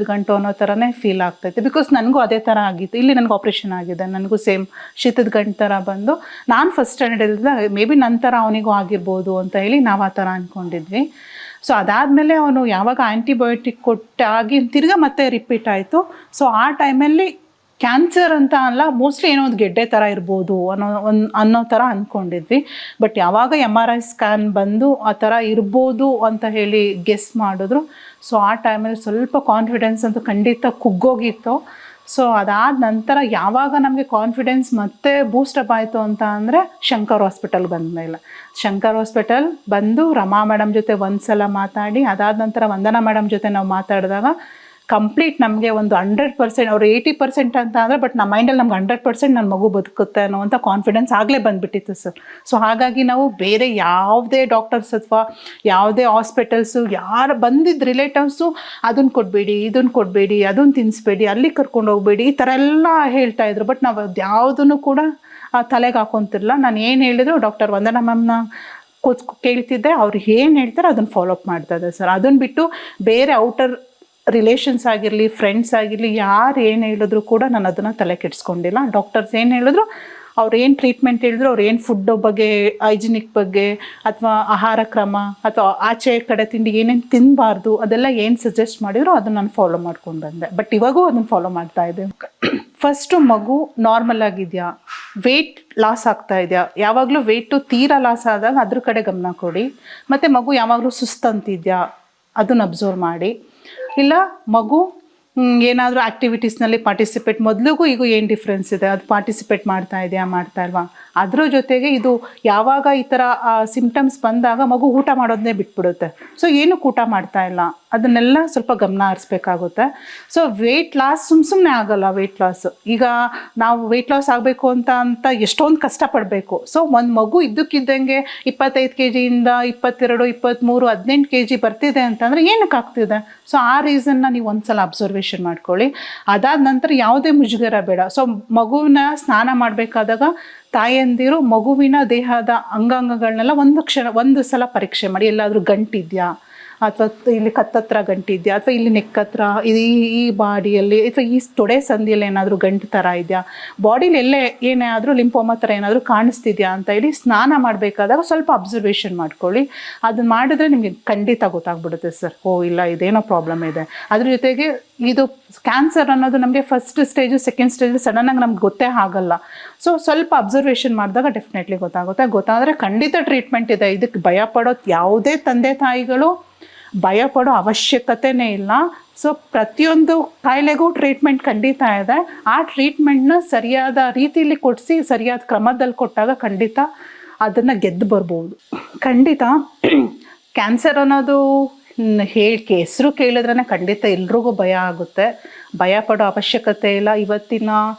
ಗಂಟು ಅನ್ನೋ ಥರನೇ ಫೀಲ್ ಆಗ್ತೈತೆ. ಬಿಕಾಸ್ ನನಗೂ ಅದೇ ಥರ ಆಗಿತ್ತು. ಇಲ್ಲಿ ನನಗೆ ಆಪ್ರೇಷನ್ ಆಗಿದೆ, ನನಗೂ ಸೇಮ್ ಶೀತದ ಗಂಟು ಥರ ಬಂದು ನಾನು ಫಸ್ಟ್ ಸ್ಟ್ಯಾಂಡರ್ಡ್ ಇದ್ದಾಗ ಮೇ ಬಿ ನಂತರ ಅವನಿಗೂ ಆಗಿರ್ಬೋದು ಅಂತ ಹೇಳಿ ನಾವು ಆ ಥರ ಅಂದ್ಕೊಂಡಿದ್ವಿ. ಸೊ ಅದಾದಮೇಲೆ ಅವನು ಯಾವಾಗ ಆ್ಯಂಟಿಬಯೋಟಿಕ್ ಕೊಟ್ಟಾಗಿ ತಿರ್ಗಾ ಮತ್ತೆ ರಿಪೀಟ್ ಆಯಿತು. ಸೊ ಆ ಟೈಮಲ್ಲಿ ಕ್ಯಾನ್ಸರ್ ಅಂತ ಅಲ್ಲ, ಮೋಸ್ಟ್ಲಿ ಏನೋ ಒಂದು ಗೆಡ್ಡೆ ಥರ ಇರ್ಬೋದು ಅನ್ನೋ ಥರ ಅಂದ್ಕೊಂಡಿದ್ವಿ. ಬಟ್ ಯಾವಾಗ MRI ಸ್ಕ್ಯಾನ್ ಬಂದು ಆ ಥರ ಇರ್ಬೋದು ಅಂತ ಹೇಳಿ ಗೆಸ್ ಮಾಡಿದ್ರು. ಸೊ ಆ ಟೈಮಲ್ಲಿ ಸ್ವಲ್ಪ ಕಾನ್ಫಿಡೆನ್ಸ್ ಅಂತೂ ಖಂಡಿತ ಕುಗ್ಗೋಗಿತ್ತು. ಸೊ ಅದಾದ ನಂತರ ಯಾವಾಗ ನಮಗೆ ಕಾನ್ಫಿಡೆನ್ಸ್ ಮತ್ತೆ ಬೂಸ್ಟಪ್ ಆಯಿತು ಅಂತ ಅಂದರೆ ಶಂಕರ್ ಹಾಸ್ಪಿಟಲ್ ಬಂದಮೇಲೆ. ಶಂಕರ್ ಹಾಸ್ಪಿಟಲ್ ಬಂದು ರಮಾ ಮೇಡಮ್ ಜೊತೆ ಒಂದು ಸಲ ಮಾತಾಡಿ, ಅದಾದ ನಂತರ ವಂದನಾ ಮೇಡಮ್ ಜೊತೆ ನಾವು ಮಾತಾಡಿದಾಗ ಕಂಪ್ಲೀಟ್ ನಮಗೆ ಒಂದು 100%, ಅವ್ರು 80% ಅಂತ ಅಂದರೆ, ಬಟ್ ನಮ್ಮ ಮೈಂಡಲ್ಲಿ ನಮ್ಗೆ 100% ನನ್ನ ಮಗು ಬದುಕುತ್ತೆ ಅನ್ನೋವಂಥ ಕಾನ್ಫಿಡೆನ್ಸ್ ಆಗಲೇ ಬಂದುಬಿಟ್ಟಿತ್ತು ಸರ್. ಸೊ ಹಾಗಾಗಿ ನಾವು ಬೇರೆ ಯಾವುದೇ ಡಾಕ್ಟರ್ಸ್ ಅಥವಾ ಯಾವುದೇ ಹಾಸ್ಪಿಟಲ್ಸು ಯಾರು ಬಂದಿದ್ದ ರಿಲೇಟಿವ್ಸು ಅದನ್ನು ಕೊಡಬೇಡಿ, ಇದನ್ನು ಕೊಡಬೇಡಿ, ಅದನ್ನು ತಿನ್ನಿಸ್ಬೇಡಿ, ಅಲ್ಲಿ ಕರ್ಕೊಂಡು ಹೋಗಬೇಡಿ, ಈ ಥರ ಎಲ್ಲ ಹೇಳ್ತಾಯಿದ್ರು. ಬಟ್ ನಾವು ಯಾವುದನ್ನು ಕೂಡ ತಲೆಗೆ ಹಾಕೊತಿರಲಿಲ್ಲ. ನಾನು ಏನು ಹೇಳಿದ್ರು ಡಾಕ್ಟರ್ ವಂದನಾ ಮ್ಯಾಮ್ನ ಕೇಳ್ತಿದ್ದೆ, ಅವ್ರು ಏನು ಹೇಳ್ತಾರೆ ಅದನ್ನು ಫಾಲೋ ಅಪ್ ಮಾಡ್ತಾಯಿದ್ದೆ ಸರ್. ಅದನ್ನು ಬಿಟ್ಟು ಬೇರೆ ಔಟರ್ ರಿಲೇಷನ್ಸ್ ಆಗಿರಲಿ, ಫ್ರೆಂಡ್ಸ್ ಆಗಿರಲಿ, ಯಾರು ಏನು ಹೇಳಿದ್ರು ಕೂಡ ನಾನು ಅದನ್ನು ತಲೆ ಕೆಡಿಸ್ಕೊಂಡಿಲ್ಲ. ಡಾಕ್ಟರ್ಸ್ ಏನು ಹೇಳಿದ್ರು, ಅವ್ರು ಏನು ಟ್ರೀಟ್ಮೆಂಟ್ ಹೇಳಿದ್ರು, ಅವ್ರು ಏನು ಫುಡ್ ಬಗ್ಗೆ, ಹೈಜಿನಿಕ್ ಬಗ್ಗೆ ಅಥವಾ ಆಹಾರ ಕ್ರಮ ಅಥವಾ ಆಚೆ ಕಡೆ ತಿಂಡಿ ಏನೇನು ತಿನ್ನಬಾರ್ದು ಅದೆಲ್ಲ ಏನು ಸಜೆಸ್ಟ್ ಮಾಡಿದ್ರು ಅದನ್ನು ನಾನು ಫಾಲೋ ಮಾಡ್ಕೊಂಡು ಬಂದೆ. ಬಟ್ ಇವಾಗೂ ಅದನ್ನು ಫಾಲೋ ಮಾಡ್ತಾ ಇದ್ದೆ. ಫಸ್ಟು ಮಗು ನಾರ್ಮಲ್ ಆಗಿದೆಯಾ, ವೆಯ್ಟ್ ಲಾಸ್ ಆಗ್ತಾ ಇದೆಯಾ, ಯಾವಾಗಲೂ ವೆಯ್ಟು ತೀರಾ ಲಾಸ್ ಆದಾಗ ಅದ್ರ ಕಡೆ ಗಮನ ಕೊಡಿ. ಮತ್ತು ಮಗು ಯಾವಾಗಲೂ ಸುಸ್ತಂತಿದೆಯಾ ಅದನ್ನು ಅಬ್ಸರ್ವ್ ಮಾಡಿ. ಇಲ್ಲ ಮಗು ಏನಾದರೂ ಆ್ಯಕ್ಟಿವಿಟೀಸ್ನಲ್ಲಿ ಪಾರ್ಟಿಸಿಪೇಟ್, ಮೊದಲಿಗೂ ಈಗ ಏನು ಡಿಫ್ರೆನ್ಸ್ ಇದೆ, ಅದು ಪಾರ್ಟಿಸಿಪೇಟ್ ಮಾಡ್ತಾ ಇದೆಯಾ ಮಾಡ್ತಾ ಇಲ್ವಾ. ಅದ್ರ ಜೊತೆಗೆ ಇದು ಯಾವಾಗ ಈ ಥರ ಸಿಮ್ಟಮ್ಸ್ ಬಂದಾಗ ಮಗು ಊಟ ಮಾಡೋದನ್ನೇ ಬಿಟ್ಬಿಡುತ್ತೆ. ಸೊ ಏನಕ್ಕೆ ಊಟ ಮಾಡ್ತಾ ಇಲ್ಲ ಅದನ್ನೆಲ್ಲ ಸ್ವಲ್ಪ ಗಮನ ಹರಿಸ್ಬೇಕಾಗುತ್ತೆ. ಸೊ ವೆಯ್ಟ್ ಲಾಸ್ ಸುಮ್ಮನೆ ಆಗಲ್ಲ. ವೆಯ್ಟ್ ಲಾಸ್ ಈಗ ನಾವು ವೆಯ್ಟ್ ಲಾಸ್ ಆಗಬೇಕು ಅಂತ ಎಷ್ಟೊಂದು ಕಷ್ಟಪಡಬೇಕು. ಸೊ ಒಂದು ಮಗು ಇದ್ದಕ್ಕಿದ್ದಂಗೆ 25 kg 22, 23, 18 kg ಬರ್ತಿದೆ ಅಂತಂದರೆ ಏನಕ್ಕೆ ಆಗ್ತಿದೆ. ಸೊ ಆ ರೀಸನ್ನ ನೀವು ಒಂದ್ಸಲ ಅಬ್ಸರ್ವೇಷನ್ ಮಾಡ್ಕೊಳ್ಳಿ. ಅದಾದ ನಂತರ ಯಾವುದೇ ಮುಜುಗರ ಬೇಡ. ಸೊ ಮಗುವಿನ ಸ್ನಾನ ಮಾಡಬೇಕಾದಾಗ ತಾಯಂದಿರು ಮಗುವಿನ ದೇಹದ ಅಂಗಾಂಗಗಳನ್ನೆಲ್ಲ ಒಂದು ಸಲ ಪರೀಕ್ಷೆ ಮಾಡಿ. ಎಲ್ಲಾದರೂ ಗಂಟಿದೆಯಾ, ಅಥವಾ ಇಲ್ಲಿ ಕತ್ತತ್ರ ಗಂಟಿದೆಯಾ, ಅಥವಾ ಇಲ್ಲಿ ನೆಕ್ಕತ್ರ, ಈ ಬಾಡಿಯಲ್ಲಿ ಅಥವಾ ಈ ತೊಡೆ ಸಂದಿಯಲ್ಲಿ ಏನಾದರೂ ಗಂಟು ಥರ ಇದೆಯಾ, ಬಾಡಿಲಿ ಎಲ್ಲೇ ಏನೇ ಆದರೂ ಲಿಂಫೋಮಾ ಥರ ಏನಾದರೂ ಕಾಣಿಸ್ತಿದೆಯಾ ಅಂತ ಹೇಳಿ ಸ್ನಾನ ಮಾಡಬೇಕಾದಾಗ ಸ್ವಲ್ಪ ಅಬ್ಸರ್ವೇಷನ್ ಮಾಡ್ಕೊಳ್ಳಿ. ಅದನ್ನು ಮಾಡಿದ್ರೆ ನಿಮಗೆ ಖಂಡಿತ ಗೊತ್ತಾಗ್ಬಿಡುತ್ತೆ ಸರ್, ಓ ಇಲ್ಲ ಇದೇನೋ ಪ್ರಾಬ್ಲಮ್ ಇದೆ. ಅದ್ರ ಜೊತೆಗೆ ಇದು ಕ್ಯಾನ್ಸರ್ ಅನ್ನೋದು ನಮಗೆ ಫಸ್ಟ್ ಸ್ಟೇಜು ಸೆಕೆಂಡ್ ಸ್ಟೇಜು ಸಡನ್ನಾಗಿ ನಮ್ಗೆ ಗೊತ್ತೇ ಆಗಲ್ಲ. ಸೊ ಸ್ವಲ್ಪ ಅಬ್ಸರ್ವೇಷನ್ ಮಾಡಿದಾಗ ಡೆಫಿನೆಟ್ಲಿ ಗೊತ್ತಾದರೆ ಖಂಡಿತ ಟ್ರೀಟ್ಮೆಂಟ್ ಇದೆ. ಇದಕ್ಕೆ ಭಯಪಡೋದು ಯಾವುದೇ ತಂದೆ ತಾಯಿಗಳು ಭಯಪಡೋ ಅವಶ್ಯಕತೆನೇ ಇಲ್ಲ. ಸೊ ಪ್ರತಿಯೊಂದು ಕಾಯಿಲೆಗೂ ಟ್ರೀಟ್ಮೆಂಟ್ ಖಂಡಿತ ಇದೆ. ಆ ಟ್ರೀಟ್ಮೆಂಟ್ನ ಸರಿಯಾದ ರೀತಿಯಲ್ಲಿ ಕೊಡಿಸಿ ಸರಿಯಾದ ಕ್ರಮದಲ್ಲಿ ಕೊಟ್ಟಾಗ ಖಂಡಿತ ಅದನ್ನು ಗೆದ್ದು ಬರ್ಬೋದು. ಖಂಡಿತ ಕ್ಯಾನ್ಸರ್ ಅನ್ನೋದು ಹೆಸರು ಕೇಳಿದ್ರೇ ಖಂಡಿತ ಎಲ್ರಿಗೂ ಭಯ ಆಗುತ್ತೆ. ಭಯಪಡೋ ಅವಶ್ಯಕತೆ ಇಲ್ಲ. ಇವತ್ತಿನ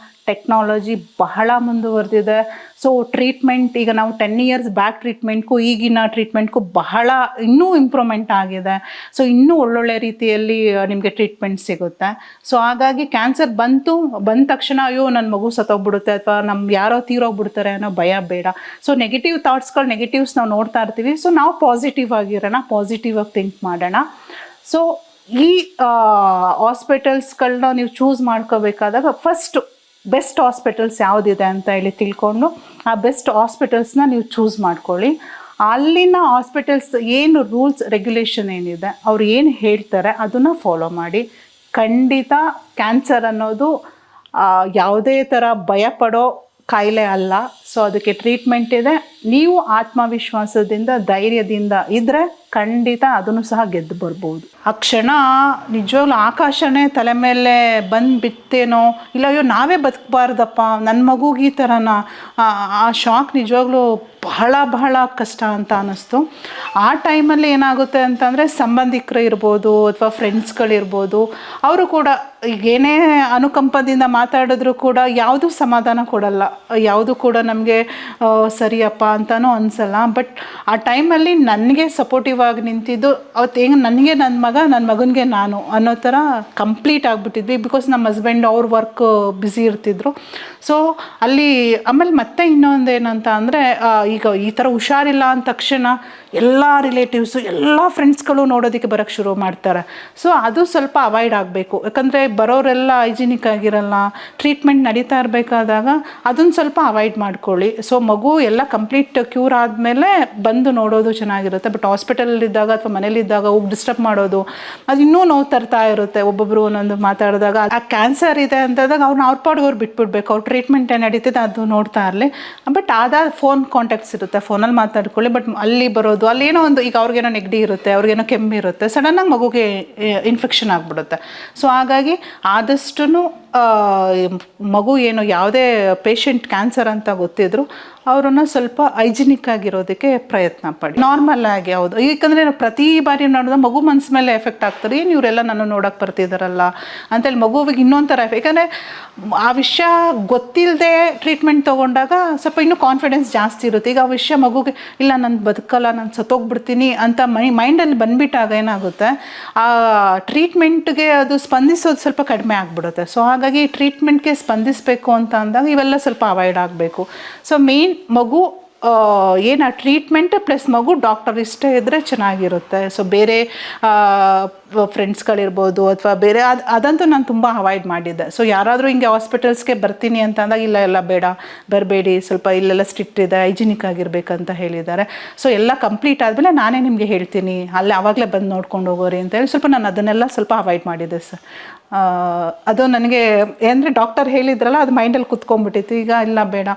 ಟೆಕ್ನಾಲಜಿ ಬಹಳ ಮುಂದುವರೆದಿದೆ. ಸೊ ಟ್ರೀಟ್ಮೆಂಟ್ ಈಗ ನಾವು 10 years ಬ್ಯಾಕ್ ಟ್ರೀಟ್ಮೆಂಟ್ಗೂ ಈಗಿನ ಟ್ರೀಟ್ಮೆಂಟ್ಗೂ ಬಹಳ ಇನ್ನೂ ಇಂಪ್ರೂವ್ಮೆಂಟ್ ಆಗಿದೆ. ಸೊ ಇನ್ನೂ ಒಳ್ಳೊಳ್ಳೆ ರೀತಿಯಲ್ಲಿ ನಿಮಗೆ ಟ್ರೀಟ್ಮೆಂಟ್ ಸಿಗುತ್ತೆ. ಸೊ ಹಾಗಾಗಿ ಕ್ಯಾನ್ಸರ್ ಬಂದ ತಕ್ಷಣ ಅಯ್ಯೋ ನನ್ನ ಮಗು ಸತ್ತೋಗ್ಬಿಡುತ್ತೆ ಅಥವಾ ಯಾರೋ ತೀರೋಗ್ಬಿಡ್ತಾರೆ ಅನ್ನೋ ಭಯ ಬೇಡ. ಸೊ ನೆಗೆಟಿವ್ ಥಾಟ್ಸ್ಗಳು, ನೆಗೆಟಿವ್ಸ್ ನಾವು ನೋಡ್ತಾ ಇರ್ತೀವಿ. ಸೊ ನಾವು ಪಾಸಿಟಿವ್ ಆಗಿರೋಣ, ಪಾಸಿಟಿವ್ ಆಗಿ ಥಿಂಕ್ ಮಾಡೋಣ. ಸೊ ಈ ಹಾಸ್ಪಿಟಲ್ಸ್ಗಳನ್ನ ನೀವು ಚೂಸ್ ಮಾಡ್ಕೋಬೇಕಾದಾಗ ಫಸ್ಟು ಬೆಸ್ಟ್ ಹಾಸ್ಪಿಟಲ್ಸ್ ಯಾವುದಿದೆ ಅಂತ ಹೇಳಿ ತಿಳ್ಕೊಂಡು ಆ ಬೆಸ್ಟ್ ಹಾಸ್ಪಿಟಲ್ಸ್ನ ನೀವು ಚೂಸ್ ಮಾಡ್ಕೊಳ್ಳಿ. ಅಲ್ಲಿನ ಹಾಸ್ಪಿಟಲ್ಸ್ ಏನು ರೂಲ್ಸ್ ರೆಗ್ಯುಲೇಷನ್ ಏನಿದೆ, ಅವ್ರು ಏನು ಹೇಳ್ತಾರೆ ಅದನ್ನು ಫಾಲೋ ಮಾಡಿ. ಖಂಡಿತ ಕ್ಯಾನ್ಸರ್ ಅನ್ನೋದು ಯಾವುದೇ ಥರ ಭಯಪಡೋ ಕಾಯಿಲೆ ಅಲ್ಲ. ಸೊ ಅದಕ್ಕೆ ಟ್ರೀಟ್ಮೆಂಟ್ ಇದೆ. ನೀವು ಆತ್ಮವಿಶ್ವಾಸದಿಂದ, ಧೈರ್ಯದಿಂದ ಇದ್ದರೆ ಖಂಡಿತ ಅದನ್ನು ಸಹ ಗೆದ್ದು ಬರ್ಬೋದು. ಆ ಕ್ಷಣ ನಿಜವಾಗ್ಲೂ ಆಕಾಶನೇ ತಲೆ ಮೇಲೆ ಬಂದು ಬಿತ್ತೇನೋ, ಇಲ್ಲ ಅಯ್ಯೋ ನಾವೇ ಬದುಕಬಾರ್ದಪ್ಪ, ನನ್ನ ಮಗುಗೆ ಈ ಥರನ, ಆ ಶಾಕ್ ನಿಜವಾಗ್ಲೂ ಬಹಳ ಬಹಳ ಕಷ್ಟ ಅಂತ ಅನ್ನಿಸ್ತು. ಆ ಟೈಮಲ್ಲಿ ಏನಾಗುತ್ತೆ ಅಂತಂದರೆ ಸಂಬಂಧಿಕರು ಇರ್ಬೋದು ಅಥವಾ ಫ್ರೆಂಡ್ಸ್ಗಳಿರ್ಬೋದು, ಅವರು ಕೂಡ ಈಗೇನೇ ಅನುಕಂಪದಿಂದ ಮಾತಾಡಿದ್ರು ಕೂಡ ಯಾವುದೂ ಸಮಾಧಾನ ಕೊಡಲ್ಲ, ಯಾವುದು ಕೂಡ ನಮಗೆ ಸರಿಯಪ್ಪ ಅಂತಲೂ ಅನಿಸಲ್ಲ. ಬಟ್ ಆ ಟೈಮಲ್ಲಿ ನನಗೆ ಸಪೋರ್ಟಿವ್ ಆಗಿ ನಿಂತಿದ್ದು ಅವತ್ತು ಹೆಂಗೆ ನನಗೆ ನನ್ನ ಮಗನಿಗೆ ನಾನು ಅನ್ನೋ ಥರ ಕಂಪ್ಲೀಟ್ ಆಗಿಬಿಟ್ಟಿದ್ವಿ. ಬಿಕಾಸ್ ನಮ್ಮ ಹಸ್ಬೆಂಡ್ ಅವ್ರ ವರ್ಕ್ ಬ್ಯುಸಿ ಇರ್ತಿದ್ರು. ಸೊ ಅಲ್ಲಿ ಆಮೇಲೆ ಮತ್ತೆ ಇನ್ನೊಂದು ಏನಂತ ಅಂದರೆ ಈಗ ಈ ಥರ ಹುಷಾರಿಲ್ಲ ಅಂದ ತಕ್ಷಣ ಎಲ್ಲ ರಿಲೇಟಿವ್ಸು ಎಲ್ಲ ಫ್ರೆಂಡ್ಸ್ಗಳು ನೋಡೋದಕ್ಕೆ ಬರೋಕ್ಕೆ ಶುರು ಮಾಡ್ತಾರೆ. ಸೊ ಅದು ಸ್ವಲ್ಪ ಅವಾಯ್ಡ್ ಆಗಬೇಕು. ಯಾಕಂದರೆ ಬರೋರೆಲ್ಲ ಹೈಜಿನಿಕ್ ಆಗಿರಲ್ಲ, ಟ್ರೀಟ್ಮೆಂಟ್ ನಡೀತಾ ಇರಬೇಕಾದಾಗ ಅದನ್ನು ಸ್ವಲ್ಪ ಅವಾಯ್ಡ್ ಮಾಡ್ಕೊಳ್ಳಿ. ಸೊ ಮಗು ಎಲ್ಲ ಕಂಪ್ಲೀಟ್ ಕ್ಯೂರ್ ಆದಮೇಲೆ ಬಂದು ನೋಡೋದು ಚೆನ್ನಾಗಿರುತ್ತೆ. ಬಟ್ ಹಾಸ್ಪಿಟಲಲ್ಲಿದ್ದಾಗ ಅಥವಾ ಮನೇಲಿದ್ದಾಗ ಹೋಗಿ ಡಿಸ್ಟರ್ಬ್ ಮಾಡೋದು ಅದು ಇನ್ನೂ ನೋವು ತರ್ತಾ ಇರುತ್ತೆ. ಒಬ್ಬೊಬ್ಬರು ಒಂದೊಂದು ಮಾತಾಡಿದಾಗ ಆ ಕ್ಯಾನ್ಸರ್ ಇದೆ ಅಂತಂದಾಗ ಅವ್ರ ಪಾಡಿಗೆ ಅವ್ರು ಬಿಟ್ಬಿಡ್ಬೇಕು, ಅವ್ರು ಟ್ರೀಟ್ಮೆಂಟ್ ಏನು ನಡೀತಿದೆ ಅದು ನೋಡ್ತಾ ಇರಲಿ. ಬಟ್ ಅದಾದ ಫೋನ್ ಕಾಂಟ್ಯಾಕ್ಟ್ಸ್ ಇರುತ್ತೆ, ಫೋನಲ್ಲಿ ಮಾತಾಡ್ಕೊಳ್ಳಿ. ಬಟ್ ಅಲ್ಲಿ ಬರೋದು ಅಲ್ಲೇನೋ ಒಂದು, ಈಗ ಅವ್ರಿಗೇನೋ ನೆಗಡಿ ಇರುತ್ತೆ, ಅವ್ರಿಗೇನೋ ಕೆಮ್ಮಿರುತ್ತೆ, ಸಡನ್ನಾಗಿ ಮಗುಗೆ ಇನ್ಫೆಕ್ಷನ್ ಆಗಿಬಿಡುತ್ತೆ. ಸೊ ಹಾಗಾಗಿ ಆದಷ್ಟು ಮಗು ಏನು ಯಾವುದೇ ಪೇಷಂಟ್ ಕ್ಯಾನ್ಸರ್ ಅಂತ ಗೊತ್ತಿದ್ರು ಅವರನ್ನು ಸ್ವಲ್ಪ ಹೈಜಿನಿಕ್ ಆಗಿರೋದಕ್ಕೆ ಪ್ರಯತ್ನ ಪಡಿ. ನಾರ್ಮಲ್ ಆಗಿ ಹೌದು, ಏಕೆಂದರೆ ಪ್ರತಿ ಬಾರಿ ನೋಡಿದ್ರೆ ಮಗು ಮನಸ್ಸು ಮೇಲೆ ಎಫೆಕ್ಟ್ ಆಗ್ತಾರೆ. ಏನು ಇವರೆಲ್ಲ ನಾನು ನೋಡೋಕೆ ಬರ್ತಿದ್ದಾರಲ್ಲ ಅಂತೇಳಿ ಮಗುವಿಗೆ ಇನ್ನೊಂಥರ ಯಾಕಂದರೆ ಆ ವಿಷಯ ಗೊತ್ತಿಲ್ಲದೆ ಟ್ರೀಟ್ಮೆಂಟ್ ತೊಗೊಂಡಾಗ ಸ್ವಲ್ಪ ಇನ್ನೂ ಕಾನ್ಫಿಡೆನ್ಸ್ ಜಾಸ್ತಿ ಇರುತ್ತೆ. ಈಗ ಆ ವಿಷಯ ಮಗುಗೆ ಇಲ್ಲ ನಾನು ಬದುಕಲ್ಲ, ನಾನು ಸತ್ತೋಗ್ಬಿಡ್ತೀನಿ ಅಂತ ಮೈಂಡಲ್ಲಿ ಬಂದುಬಿಟ್ಟಾಗ ಏನಾಗುತ್ತೆ, ಆ ಟ್ರೀಟ್ಮೆಂಟ್ಗೆ ಅದು ಸ್ಪಂದಿಸೋದು ಸ್ವಲ್ಪ ಕಡಿಮೆ ಆಗಿಬಿಡುತ್ತೆ. ಸೊ ಹಾಗಾಗಿ ಟ್ರೀಟ್ಮೆಂಟ್ಗೆ ಸ್ಪಂದಿಸಬೇಕು ಅಂತ ಅಂದಾಗ ಇವೆಲ್ಲ ಸ್ವಲ್ಪ ಅವಾಯ್ಡ್ ಆಗಬೇಕು. ಸೊ ಮೇನ್ ಮಗು ಏನು ಆ ಟ್ರೀಟ್ಮೆಂಟ್ ಪ್ಲಸ್ ಮಗು ಡಾಕ್ಟರ್ ಇಷ್ಟ ಇದ್ದರೆ ಚೆನ್ನಾಗಿರುತ್ತೆ. ಸೊ ಬೇರೆ ಫ್ರೆಂಡ್ಸ್ಗಳಿರ್ಬೋದು ಅಥವಾ ಬೇರೆ ಅದಂತೂ ನಾನು ತುಂಬ ಅವಾಯ್ಡ್ ಮಾಡಿದ್ದೆ. ಸೊ ಯಾರಾದರೂ ಹಿಂಗೆ ಹಾಸ್ಪಿಟಲ್ಸ್ಗೆ ಬರ್ತೀನಿ ಅಂತ ಅಂದಾಗ ಇಲ್ಲ ಬೇಡ ಬರಬೇಡಿ, ಸ್ವಲ್ಪ ಇಲ್ಲೆಲ್ಲ ಸ್ಟ್ರಿಕ್ಟ್ ಇದೆ, ಹೈಜಿನಿಕ್ ಆಗಿರ್ಬೇಕಂತ ಹೇಳಿದ್ದಾರೆ. ಸೊ ಎಲ್ಲ ಕಂಪ್ಲೀಟ್ ಆದಮೇಲೆ ನಾನೇ ನಿಮಗೆ ಹೇಳ್ತೀನಿ, ಅಲ್ಲೇ ಆವಾಗಲೇ ಬಂದು ನೋಡ್ಕೊಂಡು ಹೋಗೋರಿ ಅಂತೇಳಿ ಸ್ವಲ್ಪ ನಾನು ಅದನ್ನೆಲ್ಲ ಸ್ವಲ್ಪ ಅವಾಯ್ಡ್ ಮಾಡಿದ್ದೆ ಸರ್. ಅದು ನನಗೆ ಏನಂದರೆ ಡಾಕ್ಟರ್ ಹೇಳಿದ್ರಲ್ಲ ಅದು ಮೈಂಡಲ್ಲಿ ಕುತ್ಕೊಂಡ್ಬಿಟ್ಟಿತ್ತು. ಈಗ ಇಲ್ಲ ಬೇಡ,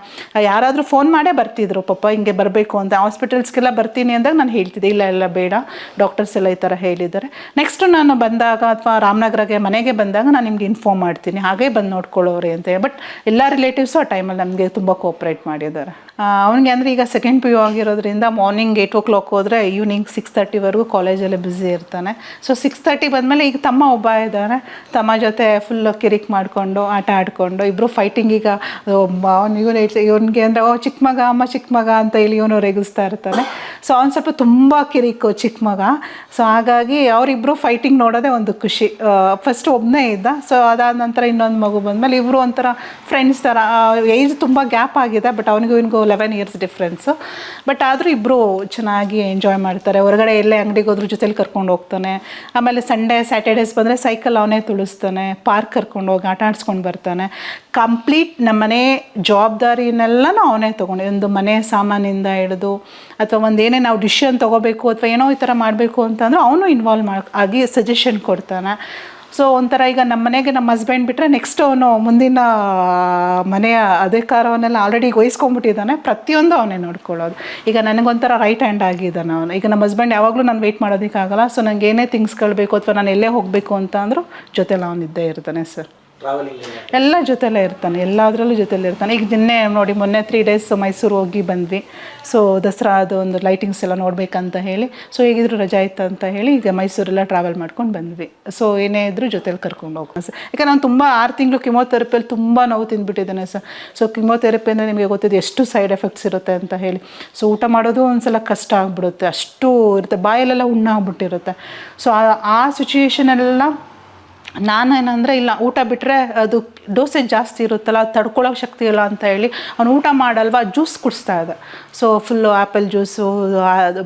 ಯಾರಾದರೂ ಫೋನ್ ಮಾಡೇ ಬರ್ತಿದ್ರು ಪಾಪ ಹಿಂಗೆ ಬರಬೇಕು ಅಂತ, ಹಾಸ್ಪಿಟಲ್ಸ್ಗೆಲ್ಲ ಬರ್ತೀನಿ ಅಂದಾಗ ನಾನು ಹೇಳ್ತಿದ್ದೆ ಇಲ್ಲ ಬೇಡ, ಡಾಕ್ಟರ್ಸ್ ಎಲ್ಲ ಈ ಥರ ಹೇಳಿದ್ದಾರೆ, ನೆಕ್ಸ್ಟು ನಾನು ಬಂದಾಗ ಅಥವಾ ರಾಮನಗರಗೆ ಮನೆಗೆ ಬಂದಾಗ ನಾನು ನಿಮ್ಗೆ ಇನ್ಫಾರ್ಮ್ ಮಾಡ್ತೀನಿ, ಹಾಗೇ ಬಂದು ನೋಡ್ಕೊಳ್ಳೋರಿ ಅಂತ. ಬಟ್ ಎಲ್ಲ ರಿಲೇಟಿವ್ಸು ಆ ಟೈಮಲ್ಲಿ ನಮಗೆ ತುಂಬ ಕೋಪ್ರೇಟ್ ಮಾಡಿದ್ದಾರೆ. ಅವನಿಗೆ ಅಂದರೆ ಈಗ ಸೆಕೆಂಡ್ PU ಆಗಿರೋದ್ರಿಂದ ಮಾರ್ನಿಂಗ್ 8 o'clock ಹೋದರೆ ಈವ್ನಿಂಗ್ 6:30ವರೆಗೂ ಕಾಲೇಜಲ್ಲೇ ಬ್ಯುಸಿ ಇರ್ತಾನೆ. ಸೊ 6:30 ಬಂದಮೇಲೆ ಈಗ ತಮ್ಮ ಒಬ್ಬ ಇದ್ದಾನೆ, ತಮ್ಮ ಜೊತೆ ಫುಲ್ ಕಿರಿಕ್ ಮಾಡಿಕೊಂಡು ಆಟ ಆಡಿಕೊಂಡು ಇಬ್ಬರು ಫೈಟಿಂಗ್. ಈಗ ಇವನಿಗೆ ಅಂದರೆ ಚಿಕ್ಕ ಮಗ ಅಮ್ಮ ಚಿಕ್ಕ ಮಗ ಅಂತ ಹೇಳಿ ಇವನು ರೇಗಿಸ್ತಾ ಇರ್ತಾನೆ. ಸೊ ಅವ್ನು ಸ್ವಲ್ಪ ತುಂಬ ಕಿರಿಕು ಚಿಕ್ಕ ಮಗ. ಸೊ ಹಾಗಾಗಿ ಅವರಿಬ್ಬರು ಫೈಟಿಂಗ್ ನೋಡೋದೇ ಒಂದು ಖುಷಿ. ಫಸ್ಟ್ ಒಬ್ಬನೇ ಇದ್ದ, ಸೊ ಅದಾದ ನಂತರ ಇನ್ನೊಂದು ಮಗು ಬಂದಮೇಲೆ ಇಬ್ಬರು ಒಂಥರ ಫ್ರೆಂಡ್ಸ್ ಥರ. ಏಜ್ ತುಂಬ ಗ್ಯಾಪ್ ಆಗಿದೆ, ಬಟ್ ಅವನಿಗೂ 11 years ಡಿಫ್ರೆನ್ಸು. ಬಟ್ ಆದರೂ ಇಬ್ಬರು ಚೆನ್ನಾಗಿ ಎಂಜಾಯ್ ಮಾಡ್ತಾರೆ. ಹೊರಗಡೆ ಎಲ್ಲೇ ಅಂಗಡಿಗೆ ಹೋದ್ರೂ ಜೊತೆಲಿ ಕರ್ಕೊಂಡು ಹೋಗ್ತಾನೆ. ಆಮೇಲೆ ಸಂಡೇ ಸ್ಯಾಟರ್ಡೇಸ್ ಬಂದರೆ ಸೈಕಲ್ ಅವನೇ ತುಳಿಸ್ತಾನೆ, ಪಾರ್ಕ್ ಕರ್ಕೊಂಡು ಹೋಗಿ ಆಟ ಆಡಿಸ್ಕೊಂಡು ಬರ್ತಾನೆ. ಕಂಪ್ಲೀಟ್ ನಮ್ಮನೆ ಜವಾಬ್ದಾರಿನೆಲ್ಲನೂ ಅವನೇ ತೊಗೊಂಡು, ಒಂದು ಮನೆ ಸಾಮಾನಿಂದ ಹಿಡಿದು ಅಥವಾ ಒಂದು ಏನೇ ನಾವು ಡಿಸಿಷನ್ ತೊಗೋಬೇಕು ಅಥವಾ ಏನೋ ಈ ಥರ ಮಾಡಬೇಕು ಅಂತಂದ್ರೆ ಅವನು ಇನ್ವಾಲ್ವ್ ಆಗಿ ಸಜೆಷನ್ ಕೊಡ್ತಾನೆ. ಸೊ ಒಂಥರ ಈಗ ನಮ್ಮ ಮನೆಗೆ ನಮ್ಮ ಹಸ್ಬೆಂಡ್ ಬಿಟ್ಟರೆ ನೆಕ್ಸ್ಟ್ ಅವನು ಮುಂದಿನ ಮನೆಯ ಅಧಿಕಾರವನ್ನೆಲ್ಲ ಆಲ್ರೆಡಿ ವಹಿಸ್ಕೊಂಡ್ಬಿಟ್ಟಿದ್ದಾನೆ. ಪ್ರತಿಯೊಂದು ಅವನೇ ನೋಡ್ಕೊಳ್ಳೋದು. ಈಗ ನನಗೊಂಥರ ರೈಟ್ ಹ್ಯಾಂಡ್ ಆಗಿದ್ದಾನೆ ಅವನು. ಈಗ ನಮ್ಮ ಹಸ್ಬೆಂಡ್ ಯಾವಾಗಲೂ ನಾನು ವೆಯ್ಟ್ ಮಾಡೋದಕ್ಕಾಗಲ್ಲ. ಸೊ ನನಗೆ ಏನೇ ಥಿಂಗ್ಸ್ಗಳು ಬೇಕು ಅಥವಾ ನಾನು ಎಲ್ಲೇ ಹೋಗಬೇಕು ಅಂತ ಅಂದರೂ ಜೊತೆಲಿ ಅವನಿದ್ದೇ ಇರ್ತಾನೆ ಸರ್. ಎಲ್ಲ ಜೊತೆಲೇ ಇರ್ತಾನೆ, ಎಲ್ಲದರಲ್ಲೂ ಜೊತೆಲೇ ಇರ್ತಾನೆ. ಈಗ ನಿನ್ನೆ ನೋಡಿ, ಮೊನ್ನೆ 3 days ಮೈಸೂರು ಹೋಗಿ ಬಂದ್ವಿ. ಸೊ ದಸರಾ ಅದು ಒಂದು ಲೈಟಿಂಗ್ಸ್ ಎಲ್ಲ ನೋಡಬೇಕಂತ ಹೇಳಿ, ಸೊ ಹೇಗಿದ್ರು ರಜಾ ಇತ್ತು ಅಂತ ಹೇಳಿ ಈಗ ಮೈಸೂರೆಲ್ಲ ಟ್ರಾವೆಲ್ ಮಾಡ್ಕೊಂಡು ಬಂದ್ವಿ. ಸೊ ಏನೇ ಇದ್ದರೂ ಜೊತೆಲಿ ಕರ್ಕೊಂಡು ಹೋಗೋಣ ಸರ್. ಯಾಕಂದ್ರೆ ನಾನು ತುಂಬ 6 ತಿಂಗಳು ಕಿಮೋಥೆರಪಿಯಲ್ಲಿ ತುಂಬ ನೋವು ತಿಂದುಬಿಟ್ಟಿದ್ದೇನೆ ಸರ್. ಸೊ ಕಿಮೋಥೆರಪಿ ಅಂದರೆ ನಿಮಗೆ ಗೊತ್ತಿದೆ ಎಷ್ಟು ಸೈಡ್ ಎಫೆಕ್ಟ್ಸ್ ಇರುತ್ತೆ ಅಂತ ಹೇಳಿ. ಸೊ ಊಟ ಮಾಡೋದು ಒಂದ್ಸಲ ಕಷ್ಟ ಆಗಿಬಿಡುತ್ತೆ, ಅಷ್ಟು ಇರುತ್ತೆ, ಬಾಯಲ್ಲೆಲ್ಲ ಹುಣ್ಣಾಗ್ಬಿಟ್ಟಿರುತ್ತೆ. ಸೊ ಆ ಸಿಚುಯೇಷನೆಲ್ಲ ನಾನೇನಂದರೆ ಇಲ್ಲ, ಊಟ ಬಿಟ್ಟರೆ ಅದು ಡೋಸೇಜ್ ಜಾಸ್ತಿ ಇರುತ್ತಲ್ಲ, ಅದು ತಡ್ಕೊಳ್ಳೋಕೆ ಶಕ್ತಿ ಇಲ್ಲ ಅಂತ ಹೇಳಿ ಅವನು ಊಟ ಮಾಡಲ್ವ, ಜ್ಯೂಸ್ ಕುಡಿಸ್ತಾ ಇದ್ದೆ. So full apple juice,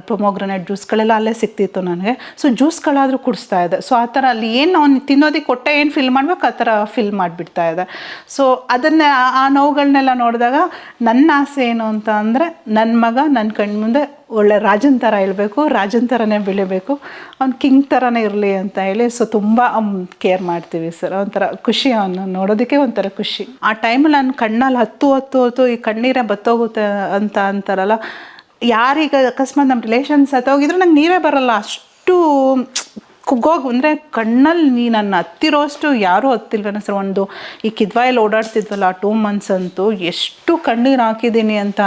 pomegranate ಜ್ಯೂಸ್ಗಳೆಲ್ಲ ಅಲ್ಲೇ ಸಿಗ್ತಿತ್ತು ನನಗೆ. ಸೊ ಜ್ಯೂಸ್ಗಳಾದರೂ ಕುಡಿಸ್ತಾ ಇದ್ದೆ. ಸೊ ಆ ಥರ ಅಲ್ಲಿ ಏನು ಅವ್ನು ತಿನ್ನೋದಕ್ಕೆ ಹೊಟ್ಟೆ ಏನು ಫಿಲ್ ಮಾಡ್ಬೇಕು ಆ ಥರ ಫಿಲ್ ಮಾಡಿಬಿಡ್ತಾ ಇದೆ. ಸೊ ಅದನ್ನೇ ಆ ನೋವುಗಳನ್ನೆಲ್ಲ ನೋಡಿದಾಗ ನನ್ನ ಆಸೆ ಏನು ಅಂತ ಅಂದರೆ, ನನ್ನ ಮಗ ನನ್ನ ಕಣ್ಮುಂದೆ ಒಳ್ಳೆ ರಾಜನ್ ಥರ ಇರಬೇಕು, ರಾಜನ್ ಥರನೇ ಬೆಳಿಬೇಕು, ಅವ್ನು ಕಿಂಗ್ ಥರನೇ ಇರಲಿ ಅಂತ ಹೇಳಿ. ಸೊ ತುಂಬ ಕೇರ್ ಮಾಡ್ತೀವಿ ಸರ್. ಒಂಥರ ಖುಷಿ, ಅವನು ನೋಡೋದಕ್ಕೆ ಒಂಥರ ಖುಷಿ. ಆ ಟೈಮಲ್ಲಿ ನನ್ನ ಕಣ್ಣಲ್ಲಿ ಹತ್ತು ಈ ಕಣ್ಣೀರೇ ಬತ್ತೋಗುತ್ತೆ ಅಂತ ಅಂತಾರಲ್ಲ. ಯಾರೀಗ ಅಕಸ್ಮಾತ್ ನಮ್ಮ ರಿಲೇಷನ್ಸ್ ಹತ್ತೋಗಿದ್ರು ನಂಗೆ ನೀರೇ ಬರಲ್ಲ, ಅಷ್ಟು ಕುಗ್ಗೋಗಿ ಅಂದರೆ ಕಣ್ಣಲ್ಲಿ ನನ್ನ ಹತ್ತಿರೋಷ್ಟು ಯಾರೂ ಹತ್ತಿಲ್ವೇನೋ ಸರ್. ಒಂದು ಈ ಕಿದ್ವಾಯಲ್ಲಿ ಓಡಾಡ್ತಿದ್ವಲ್ಲ 2 months ಅಂತೂ ಎಷ್ಟು ಕಣ್ಣೀರು ಹಾಕಿದ್ದೀನಿ ಅಂತ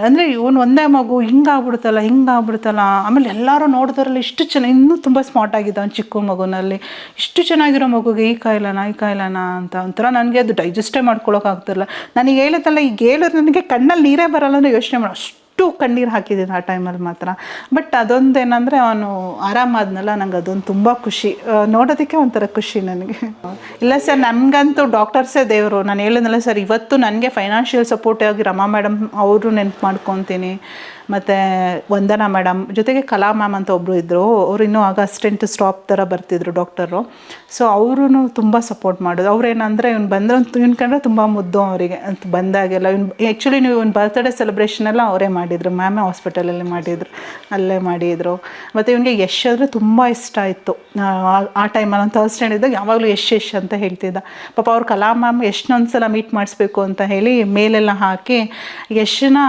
ಅಂದರೆ ಇವನು ಒಂದೇ ಮಗು ಹಿಂಗಾಗ್ಬಿಡ್ತಲ್ಲ. ಆಮೇಲೆ ಎಲ್ಲರೂ ನೋಡಿದ್ರಲ್ಲಿ ಇಷ್ಟು ಚೆನ್ನಾಗಿ, ಇನ್ನೂ ತುಂಬ ಸ್ಮಾರ್ಟ್ ಆಗಿದೆ ಅವ್ನು ಚಿಕ್ಕ ಮಗುನಲ್ಲಿ. ಇಷ್ಟು ಚೆನ್ನಾಗಿರೋ ಮಗುಗೆ ಈ ಕಾಯಿಲೆನಾ ಅಂತ ಒಂಥರ ನನಗೆ ಅದು ಡೈಜೆಸ್ಟೇ ಮಾಡ್ಕೊಳೋಕ್ಕಾಗ್ತಿರಲ್ಲ. ನನಗೆ ಹೇಳಿದ್ದಲ್ಲ, ಈಗ ಹೇಳಿದ್ರೆ ನನಗೆ ಕಣ್ಣಲ್ಲಿ ನೀರೇ ಬರಲ್ಲ ಅಂದರೆ ಯೋಚನೆ ಮಾಡಿ ಅಷ್ಟು ಕಣ್ಣೀರು ಹಾಕಿದ್ದೀನಿ ಆ ಟೈಮಲ್ಲಿ ಮಾತ್ರ. ಬಟ್ ಅದೊಂದೇನೆಂದರೆ ಅವನು ಆರಾಮಾದ್ನಲ್ಲ, ನಂಗೆ ಅದೊಂದು ತುಂಬ ಖುಷಿ, ನೋಡೋದಕ್ಕೆ ಒಂಥರ ಖುಷಿ ನನಗೆ. ಇಲ್ಲ ಸರ್, ನಮಗಂತೂ ಡಾಕ್ಟರ್ಸೇ ದೇವರು. ನಾನು ಹೇಳಿದ್ನಲ್ಲ ಸರ್, ಇವತ್ತು ನನಗೆ ಫೈನಾನ್ಷಿಯಲ್ ಸಪೋರ್ಟ್ ಆಗಿ ರಮಾ ಮೇಡಮ್ ಅವರು ನೆನಪು ಮಾಡ್ಕೊತೀನಿ. ಮತ್ತು ವಂದನಾ ಮೇಡಮ್ ಜೊತೆಗೆ ಕಲಾ ಮ್ಯಾಮ್ ಅಂತ ಒಬ್ಬರು ಇದ್ದರು. ಅವರು ಇನ್ನೂ ಆಗ ಅಸಿಸ್ಟೆಂಟ್ ಸ್ಟಾಪ್ ಥರ ಬರ್ತಿದ್ರು ಡಾಕ್ಟರು. ಸೊ ಅವರು ತುಂಬ ಸಪೋರ್ಟ್ ಮಾಡೋದು. ಅವ್ರೇನಂದರೆ ಇವ್ನು ಬಂದರೆ ಇವ್ನು ಕಂಡ್ರೆ ತುಂಬ ಮುದ್ದು ಅವರಿಗೆ ಅಂತ ಬಂದಾಗೆಲ್ಲ. ಆ್ಯಕ್ಚುಲಿ ನೀವು ಇವ್ನ ಬರ್ತ್ಡೇ ಸೆಲೆಬ್ರೇಷನ್ ಎಲ್ಲ ಅವರೇ ಮಾಡಿದರು, ಮ್ಯಾಮೇ ಹಾಸ್ಪಿಟಲಲ್ಲಿ ಮಾಡಿದರು, ಅಲ್ಲೇ ಮಾಡಿದರು. ಮತ್ತು ಇವನಿಗೆ ಯಶ್ ಅಂದರೆ ತುಂಬ ಇಷ್ಟ ಇತ್ತು. ಆ ಟೈಮಲ್ಲಿ ಒಂದು ಥರ್ಡ್ ಸ್ಟ್ಯಾಂಡರ್ಡ್ ಇದ್ದಾಗ ಯಾವಾಗಲೂ ಯಶ್ ಯಶ್ ಅಂತ ಹೇಳ್ತಿದ್ದ. ಪಾಪ ಅವ್ರು ಕಲಾ ಮ್ಯಾಮ್ ಯಶ್ನೊಂದ್ಸಲ ಮೀಟ್ ಮಾಡಿಸ್ಬೇಕು ಅಂತ ಹೇಳಿ ಮೇಲೆಲ್ಲ ಹಾಕಿ ಯಶನ್ನ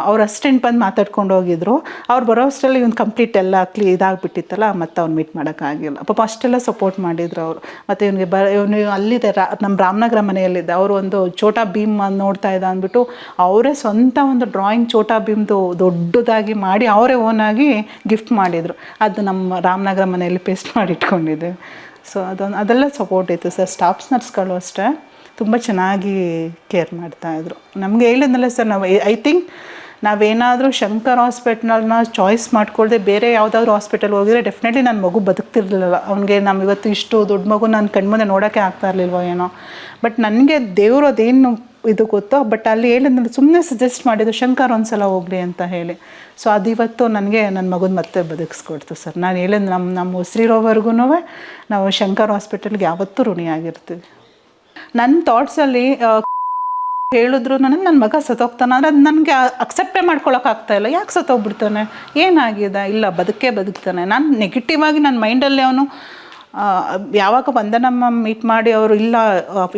ಅವ್ರ ಅಸಿಸ್ಟೆಂಟ್ ಬಂದು ಮಾತಾಡ್ಕೊಂಡು ಹೋಗಿದ್ರು. ಅವ್ರು ಬರೋ ಅಷ್ಟರಲ್ಲಿ ಇವ್ನು ಕಂಪ್ಲೀಟ್ ಎಲ್ಲ ಇದಾಗ್ಬಿಟ್ಟಿತ್ತಲ್ಲ, ಮತ್ತು ಅವ್ನು ಮೀಟ್ ಮಾಡೋಕ್ಕಾಗಿಲ್ಲ. ಪಾಪ ಅಷ್ಟೆಲ್ಲ ಸಪೋರ್ಟ್ ಮಾಡಿದ್ರು ಅವರು. ಮತ್ತು ಇವನಿಗೆ ಇವನು ಅಲ್ಲಿದೆ ನಮ್ಮ ರಾಮನಗರ ಮನೆಯಲ್ಲಿದ್ದ ಅವರು ಒಂದು ಛೋಟಾ ಭೀಮ್ ನೋಡ್ತಾ ಇದ್ದ ಅಂದ್ಬಿಟ್ಟು ಅವರೇ ಸ್ವಂತ ಒಂದು ಡ್ರಾಯಿಂಗ್ ಛೋಟಾ ಭೀಮ್ದು ದೊಡ್ಡದಾಗಿ ಮಾಡಿ ಅವರೇ ಓನಾಗಿ ಗಿಫ್ಟ್ ಮಾಡಿದರು. ಅದು ನಮ್ಮ ರಾಮನಗರ ಮನೆಯಲ್ಲಿ ಪೇಸ್ಟ್ ಮಾಡಿ ಇಟ್ಕೊಂಡಿದ್ದೆ. ಸೊ ಅದೆಲ್ಲ ಸಪೋರ್ಟ್ ಇತ್ತು ಸರ್. ಸ್ಟಾಫ್ಸ್ ನರ್ಸ್ಗಳು ಅಷ್ಟೇ ತುಂಬ ಚೆನ್ನಾಗಿ ಕೇರ್ ಮಾಡ್ತಾಯಿದ್ರು. ನಮಗೆ ಹೇಳಿದ್ನಲ್ಲ ಸರ್, ನಾವು ಐ ಥಿಂಕ್ ನಾವೇನಾದರೂ ಶಂಕರ್ ಹಾಸ್ಪಿಟ್ಲನ್ನ ಚಾಯ್ಸ್ ಮಾಡ್ಕೊಳ್ದೆ ಬೇರೆ ಯಾವುದಾದ್ರೂ ಹಾಸ್ಪಿಟಲ್ ಹೋಗಿದ್ರೆ ಡೆಫಿನೆಟ್ಲಿ ನನ್ನ ಮಗು ಬದುಕ್ತಿರ್ಲಿಲ್ಲ. ಅವ್ನಿಗೆ ನಾವು ಇವತ್ತು ಇಷ್ಟು ದೊಡ್ಡ ಮಗು ನನ್ನ ಕಣ್ಮುಂದೆ ನೋಡೋಕ್ಕೆ ಆಗ್ತಾ ಇರಲಿಲ್ವೋ ಏನೋ. ಬಟ್ ನನಗೆ ದೇವರು ಅದೇನು ಇದು ಗೊತ್ತೋ, ಬಟ್ ಅಲ್ಲಿ ಹೇಳಿದ್ನಲ್ಲ ಸುಮ್ಮನೆ ಸಜೆಸ್ಟ್ ಮಾಡಿದ್ದು ಶಂಕರ್ ಒಂದ್ಸಲ ಹೋಗಲಿ ಅಂತ ಹೇಳಿ. ಸೊ ಅದಿವತ್ತು ನನಗೆ ನನ್ನ ಮಗನ ಮತ್ತೆ ಬದುಕಿಸ್ಕೊಡ್ತು ಸರ್. ನಾನು ಹೇಳಿದ್ದು ನಮ್ಮ ಉಸಿರಿರೋವರೆಗೂ ನಾವು ಶಂಕರ್ ಹಾಸ್ಪಿಟಲ್ಗೆ ಯಾವತ್ತೂ ಋಣಿಯಾಗಿರ್ತೀವಿ. ನನ್ನ ಥಾಟ್ಸಲ್ಲಿ ಹೇಳಿದ್ರು ನನ್ನ ಮಗ ಸತ್ತೋಗ್ತಾನೆ ಅಂದರೆ ಅದು ನನಗೆ ಅಕ್ಸೆಪ್ಟೇ ಮಾಡ್ಕೊಳಕ್ಕಾಗ್ತಾಯಿಲ್ಲ. ಯಾಕೆ ಸತ್ತೋಗ್ಬಿಡ್ತಾನೆ, ಏನಾಗಿದೆ, ಇಲ್ಲ ಬದುಕ್ತಾನೆ. ನಾನು ನೆಗೆಟಿವ್ ಆಗಿ ನನ್ನ ಮೈಂಡಲ್ಲಿ ಅವನು ಯಾವಾಗ ವಂದನಮ್ಮ ಮೀಟ್ ಮಾಡಿ ಅವರು ಇಲ್ಲ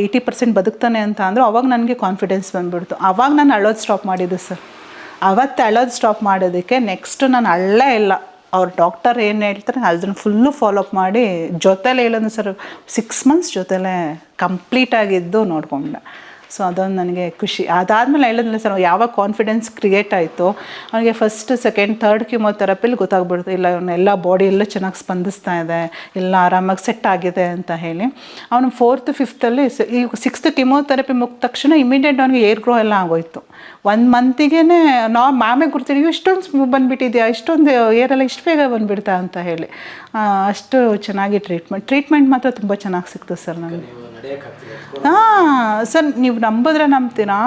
80% ಬದುಕ್ತಾನೆ ಅಂತ ಅಂದರು, ಅವಾಗ ನನಗೆ ಕಾನ್ಫಿಡೆನ್ಸ್ ಬಂದುಬಿಡ್ತು. ಆವಾಗ ನಾನು ಅಳೋದು ಸ್ಟಾಪ್ ಮಾಡಿದ್ದು ಸರ್. ಅವತ್ತು ಅಳೋದು ಸ್ಟಾಪ್ ಮಾಡೋದಕ್ಕೆ ನೆಕ್ಸ್ಟ್ ನಾನು ಅಳ್ಳೇ ಇಲ್ಲ. ಅವ್ರು ಡಾಕ್ಟರ್ ಏನು ಹೇಳ್ತಾರೆ ಅದನ್ನು ಫುಲ್ಲು ಫಾಲೋಅಪ್ ಮಾಡಿ ಜೊತೆಲೇ ಹೇಳೋದು ಸರ್. 6 ಮಂತ್ಸ್ ಜೊತೆಲೇ ಕಂಪ್ಲೀಟಾಗಿದ್ದು ನೋಡಿಕೊಂಡೆ. ಸೊ ಅದೊಂದು ನನಗೆ ಖುಷಿ. ಅದಾದಮೇಲೆ ಹೇಳಿದ್ಮೇಲೆ ಸರ್ ಯಾವಾಗ ಕಾನ್ಫಿಡೆನ್ಸ್ ಕ್ರಿಯೇಟ್ ಆಯಿತು ಅವನಿಗೆ ಫಸ್ಟ್ ಸೆಕೆಂಡ್ ಥರ್ಡ್ ಕಿಮೋಥೆರಪಿಲಿ ಗೊತ್ತಾಗ್ಬಿಡ್ತು, ಇಲ್ಲ ಇವನ್ನೆಲ್ಲ ಬಾಡಿ ಎಲ್ಲ ಚೆನ್ನಾಗಿ ಸ್ಪಂದಿಸ್ತಾ ಇದೆ, ಎಲ್ಲ ಆರಾಮಾಗಿ ಸೆಟ್ ಆಗಿದೆ ಅಂತ ಹೇಳಿ. ಅವನು 4th 5th ಈ 6th ಕಿಮೋಥೆರಪಿ ಮುಗಿದ ತಕ್ಷಣ ಇಮಿಡಿಯೇಟ್ ಅವನಿಗೆ ಏರ್ ಗ್ರೋ ಎಲ್ಲ ಆಗೋಯ್ತು. 1 ಮಂತಿಗೆ ನಾವು ಮ್ಯಾಮೇ ಗುರ್ತಿದ್ದೀವಿ, ಇಷ್ಟೊಂದು ಬಂದುಬಿಟ್ಟಿದೆಯಾ, ಇಷ್ಟೊಂದು ಏರೆಲ್ಲ ಇಷ್ಟು ಬೇಗ ಬಂದುಬಿಡ್ತಾ ಅಂತ ಹೇಳಿ. ಅಷ್ಟು ಚೆನ್ನಾಗಿ ಟ್ರೀಟ್ಮೆಂಟ್ ಮಾತ್ರ ತುಂಬ ಚೆನ್ನಾಗಿ ಸಿಕ್ತು ಸರ್ ನನಗೆ. ಸರ್ ನೀವು ನಂಬಿದ್ರೆ ನಂಬ್ತೀರಾ,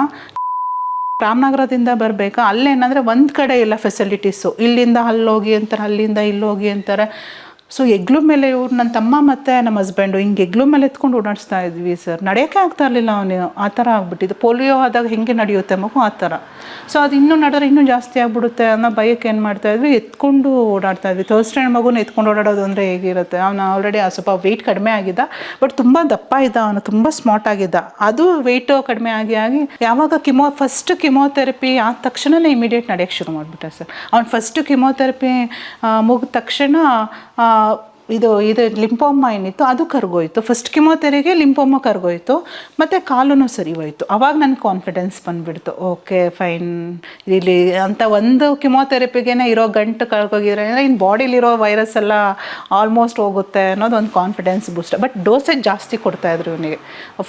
ರಾಮನಗರದಿಂದ ಬರಬೇಕಾ ಅಲ್ಲೇನಂದರೆ ಒಂದು ಕಡೆ ಇಲ್ಲ ಫೆಸಿಲಿಟೀಸು. ಇಲ್ಲಿಂದ ಅಲ್ಲೋಗಿ ಅಂತಾರೆ, ಅಲ್ಲಿಂದ ಇಲ್ಲೋಗಿ ಅಂತಾರೆ. ಸೊ ಎಗ್ಲು ಮೇಲೆ ಇವ್ರು ನನ್ನ ತಮ್ಮ ಮತ್ತು ನಮ್ಮ ಹಸ್ಬೆಂಡು ಹಿಂಗೆ ಎಗ್ಲು ಮೇಲೆ ಎತ್ಕೊಂಡು ಓಡಾಡಿಸ್ತಾ ಇದ್ವಿ ಸರ್. ನಡೆಯೋಕ್ಕೆ ಆಗ್ತಾ ಇರಲಿಲ್ಲ ಅವನು, ಆ ಥರ ಆಗ್ಬಿಟ್ಟಿದ್ದು. ಪೋಲಿಯೋ ಆದಾಗ ಹೆಂಗೆ ನಡೆಯುತ್ತೆ ಮಗು ಆ ಥರ. ಸೊ ಅದು ಇನ್ನೂ ನಡೆದ್ರೆ ಇನ್ನೂ ಜಾಸ್ತಿ ಆಗಿಬಿಡುತ್ತೆ ಅನ್ನೋ ಭಯಕ್ಕೆ ಏನು ಮಾಡ್ತಾಯಿದ್ವಿ, ಎತ್ಕೊಂಡು ಓಡಾಡ್ತಾಯಿದ್ವಿ. ಥರ್ಡ್ ಸ್ಟ್ಯಾಂಡರ್ಡ್ ಮಗುನ ಎತ್ಕೊಂಡು ಓಡಾಡೋದು ಅಂದರೆ ಹೇಗಿರುತ್ತೆ. ಅವನು ಆಲ್ರೆಡಿ ಸ್ವಲ್ಪ ವೆಯ್ಟ್ ಕಡಿಮೆ ಆಗಿದ್ದ, ಬಟ್ ತುಂಬ ದಪ್ಪ ಇದ್ದ, ಅವನು ತುಂಬ ಸ್ಮಾರ್ಟ್ ಆಗಿದ್ದ. ಅದು ವೆಯ್ಟು ಕಡಿಮೆ ಆಗಿ ಯಾವಾಗ ಫಸ್ಟ್ ಕಿಮೋಥೆರಪಿ ಆದ ತಕ್ಷಣವೇ ಇಮಿಡಿಯೇಟ್ ನಡೆಯೋಕ್ಕೆ ಶುರು ಮಾಡಿಬಿಟ್ಟೆ ಸರ್. ಅವ್ನು ಫಸ್ಟು ಕಿಮೋಥೆರಪಿ ಮುಗಿದ ತಕ್ಷಣ ಇದು ಲಿಂಫೋಮ ಏನಿತ್ತು ಅದು ಕರ್ಗೋಯ್ತು. ಫಸ್ಟ್ ಕಿಮೋಥೆರಪಿಗೆ ಲಿಂಫೋಮ ಕರ್ಗೋಯ್ತು, ಮತ್ತು ಕಾಲೂ ಸರಿ ಹೋಯ್ತು. ಅವಾಗ ನನಗೆ ಕಾನ್ಫಿಡೆನ್ಸ್ ಬಂದುಬಿಡ್ತು, ಓಕೆ ಫೈನ್, ಇಲ್ಲಿ ಅಂತ ಒಂದು ಕಿಮೋಥೆರಪಿಗೆ ಇರೋ ಗಂಟು ಕಳ್ಕೋಗಿದ್ರೆ ಇನ್ನು ಬಾಡಿಲಿರೋ ವೈರಸ್ ಎಲ್ಲ ಆಲ್ಮೋಸ್ಟ್ ಹೋಗುತ್ತೆ ಅನ್ನೋದು ಒಂದು ಕಾನ್ಫಿಡೆನ್ಸ್ ಬೂಸ್ಟ್. ಬಟ್ ಡೋಸೇಜ್ ಜಾಸ್ತಿ ಕೊಡ್ತಾಯಿದ್ರು ಇವನಿಗೆ,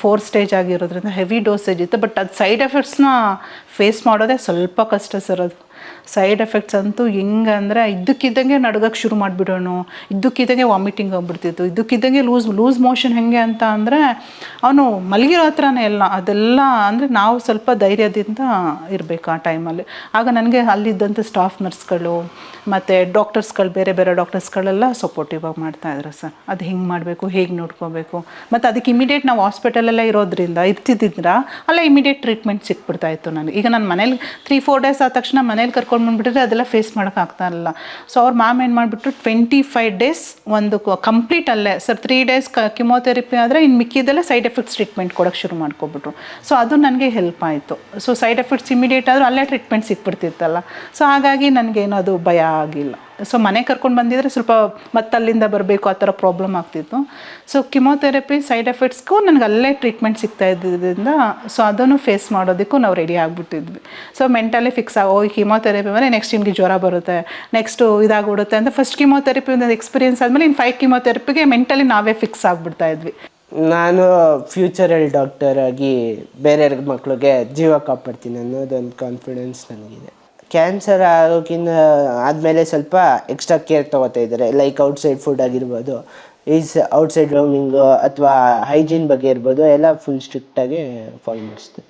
4 ಸ್ಟೇಜ್ ಆಗಿರೋದ್ರಿಂದ ಹೆವಿ ಡೋಸೇಜ್ ಇತ್ತು. ಬಟ್ ಅದು ಸೈಡ್ ಎಫೆಕ್ಟ್ಸ್ನ ಫೇಸ್ ಮಾಡೋದೇ ಸ್ವಲ್ಪ ಕಷ್ಟ ಸರ್. ಅದು ಸೈಡ್ ಎಫೆಕ್ಟ್ಸ್ ಅಂತೂ ಹೆಂಗಂದರೆ ಇದ್ದಕ್ಕಿದ್ದಂಗೆ ನಡ್ಗಕ್ಕೆ ಶುರು ಮಾಡಿಬಿಡೋಣ, ಇದ್ದಕ್ಕಿದ್ದಂಗೆ ವಾಮಿಟಿಂಗ್ ಆಗಿಬಿಡ್ತಿತ್ತು, ಇದ್ದಕ್ಕಿದ್ದಂಗೆ ಲೂಸ್ ಮೋಷನ್ ಹೆಂಗೆ ಅಂತ ಅಂದರೆ ಅವನು ಮಲಗಿರೋ ಹತ್ರನೇ ಎಲ್ಲ. ಅದೆಲ್ಲ ಅಂದರೆ ನಾವು ಸ್ವಲ್ಪ ಧೈರ್ಯದಿಂದ ಇರಬೇಕು ಆ ಟೈಮಲ್ಲಿ. ಆಗ ನನಗೆ ಅಲ್ಲಿದ್ದಂಥ ಸ್ಟಾಫ್ ನರ್ಸ್ಗಳು ಮತ್ತು ಡಾಕ್ಟರ್ಸ್ಗಳು ಬೇರೆ ಡಾಕ್ಟರ್ಸ್ಗಳೆಲ್ಲ ಸಪೋರ್ಟಿವ್ ಆಗಿ ಮಾಡ್ತಾಯಿದ್ರು ಸರ್. ಅದು ಹೆಂಗೆ ಮಾಡಬೇಕು, ಹೇಗೆ ನೋಡ್ಕೋಬೇಕು, ಮತ್ತು ಅದಕ್ಕೆ ಇಮಿಡಿಯೇಟ್ ನಾವು ಹಾಸ್ಪಿಟಲಲ್ಲೇ ಇರ್ತಿದ್ದಿದ್ರ ಅಲ್ಲ ಇಮಿಡಿಯೇಟ್ ಟ್ರೀಟ್ಮೆಂಟ್ ಸಿಕ್ಬಿಡ್ತಾಯಿತ್ತು ನನಗೆ. ಈಗ ನಾನು ಮನೇಲಿ 3-4 ಡೇಸ್ ಆದ ತಕ್ಷಣ ಮನೇಲಿ ಕರ್ಕೊಂಡು ಬಂದುಬಿಟ್ಟಿದ್ರೆ ಅದೆಲ್ಲ ಫೇಸ್ ಮಾಡೋಕ್ಕಾಗ್ತಾ ಇರಲಿಲ್ಲ. ಸೊ ಅವ್ರ ಮ್ಯಾಮ್ ಏನು ಮಾಡಿಬಿಟ್ರು 25 ಡೇಸ್ ಒಂದು ಕಂಪ್ಲೀಟ್ ಅಲ್ಲೇ ಸರ್. 3 ಡೇಸ್ ಕಿಮೋಥೆರಪಿ ಆದರೆ ಇನ್ನು ಮಿಕ್ಕಿದೆಲ್ಲ ಸೈಡ್ ಎಫೆಕ್ಟ್ಸ್ ಟ್ರೀಟ್ಮೆಂಟ್ ಕೊಡೋಕ್ಕೆ ಶುರು ಮಾಡ್ಕೊಬಿಟ್ರು. ಸೊ ಅದು ನನಗೆ ಹೆಲ್ಪ್ ಆಯಿತು. ಸೊ ಸೈಡ್ ಎಫೆಕ್ಟ್ಸ್ ಇಮಿಡಿಯೇಟ್ ಆದರೂ ಅಲ್ಲೇ ಟ್ರೀಟ್ಮೆಂಟ್ ಸಿಕ್ಬಿಡ್ತಿತ್ತಲ್ಲ. ಸೊ ಹಾಗಾಗಿ ನನಗೇನು ಅದು ಭಯ ಆಗಿಲ್ಲ. ಸೊ ಮನೆ ಕರ್ಕೊಂಡು ಬಂದಿದ್ರೆ ಸ್ವಲ್ಪ ಮತ್ತಲ್ಲಿಂದ ಬರಬೇಕು ಆ ಥರ ಪ್ರಾಬ್ಲಮ್ ಆಗ್ತಿತ್ತು. ಸೊ ಕಿಮೋಥೆರಪಿ ಸೈಡ್ ಎಫೆಕ್ಟ್ಸ್ಗೂ ನನಗೆ ಅಲ್ಲೇ ಟ್ರೀಟ್ಮೆಂಟ್ ಸಿಗ್ತಾ ಇದ್ದಿದ್ದರಿಂದ ಸೊ ಅದನ್ನು ಫೇಸ್ ಮಾಡೋದಕ್ಕೂ ನಾವು ರೆಡಿ ಆಗಿಬಿಟ್ಟಿದ್ವಿ. ಸೊ ಮೆಂಟಲಿ ಫಿಕ್ಸ್ ಹೋಗಿ ಕಿಮೋಥೆರಪಿ ಮೇಲೆ ನೆಕ್ಸ್ಟ್ ನಿಮಗೆ ಜ್ವರ ಬರುತ್ತೆ, ನೆಕ್ಸ್ಟು ಇದಾಗ್ಬಿಡುತ್ತೆ ಅಂತ ಫಸ್ಟ್ ಕಿಮೋಥೆರಪಿ ಒಂದು ಎಕ್ಸ್ಪೀರಿಯನ್ಸ್ ಆದಮೇಲೆ ಇನ್ನು 5 ಕಿಮೋಥೆರಪಿಗೆ ಮೆಂಟಲಿ ನಾವೇ ಫಿಕ್ಸ್ ಆಗಿಬಿಡ್ತಾ ಇದ್ವಿ. ನಾನು ಫ್ಯೂಚರಲ್ಲಿ ಡಾಕ್ಟರ್ ಆಗಿ ಬೇರೆ ಮಕ್ಕಳಿಗೆ ಜೀವ ಕಾಪಾಡ್ತೀನಿ ಅನ್ನೋದೊಂದು ಕಾನ್ಫಿಡೆನ್ಸ್ ನನಗಿದೆ. ಕ್ಯಾನ್ಸರ್ ಆಗೋಕ್ಕಿಂತ ಆದಮೇಲೆ ಸ್ವಲ್ಪ ಎಕ್ಸ್ಟ್ರಾ ಕೇರ್ ತೊಗೋತಾ ಇದ್ದಾರೆ. ಲೈಕ್ ಔಟ್ಸೈಡ್ ಫುಡ್ ಆಗಿರ್ಬೋದು, ಔಟ್ಸೈಡ್ ರೌಮಿಂಗು ಅಥವಾ ಹೈಜೀನ್ ಬಗ್ಗೆ ಇರ್ಬೋದು, ಎಲ್ಲ ಫುಲ್ ಸ್ಟ್ರಿಕ್ಟಾಗಿ ಫಾಲೋ ಮಾಡಿಸ್ತಾರೆ.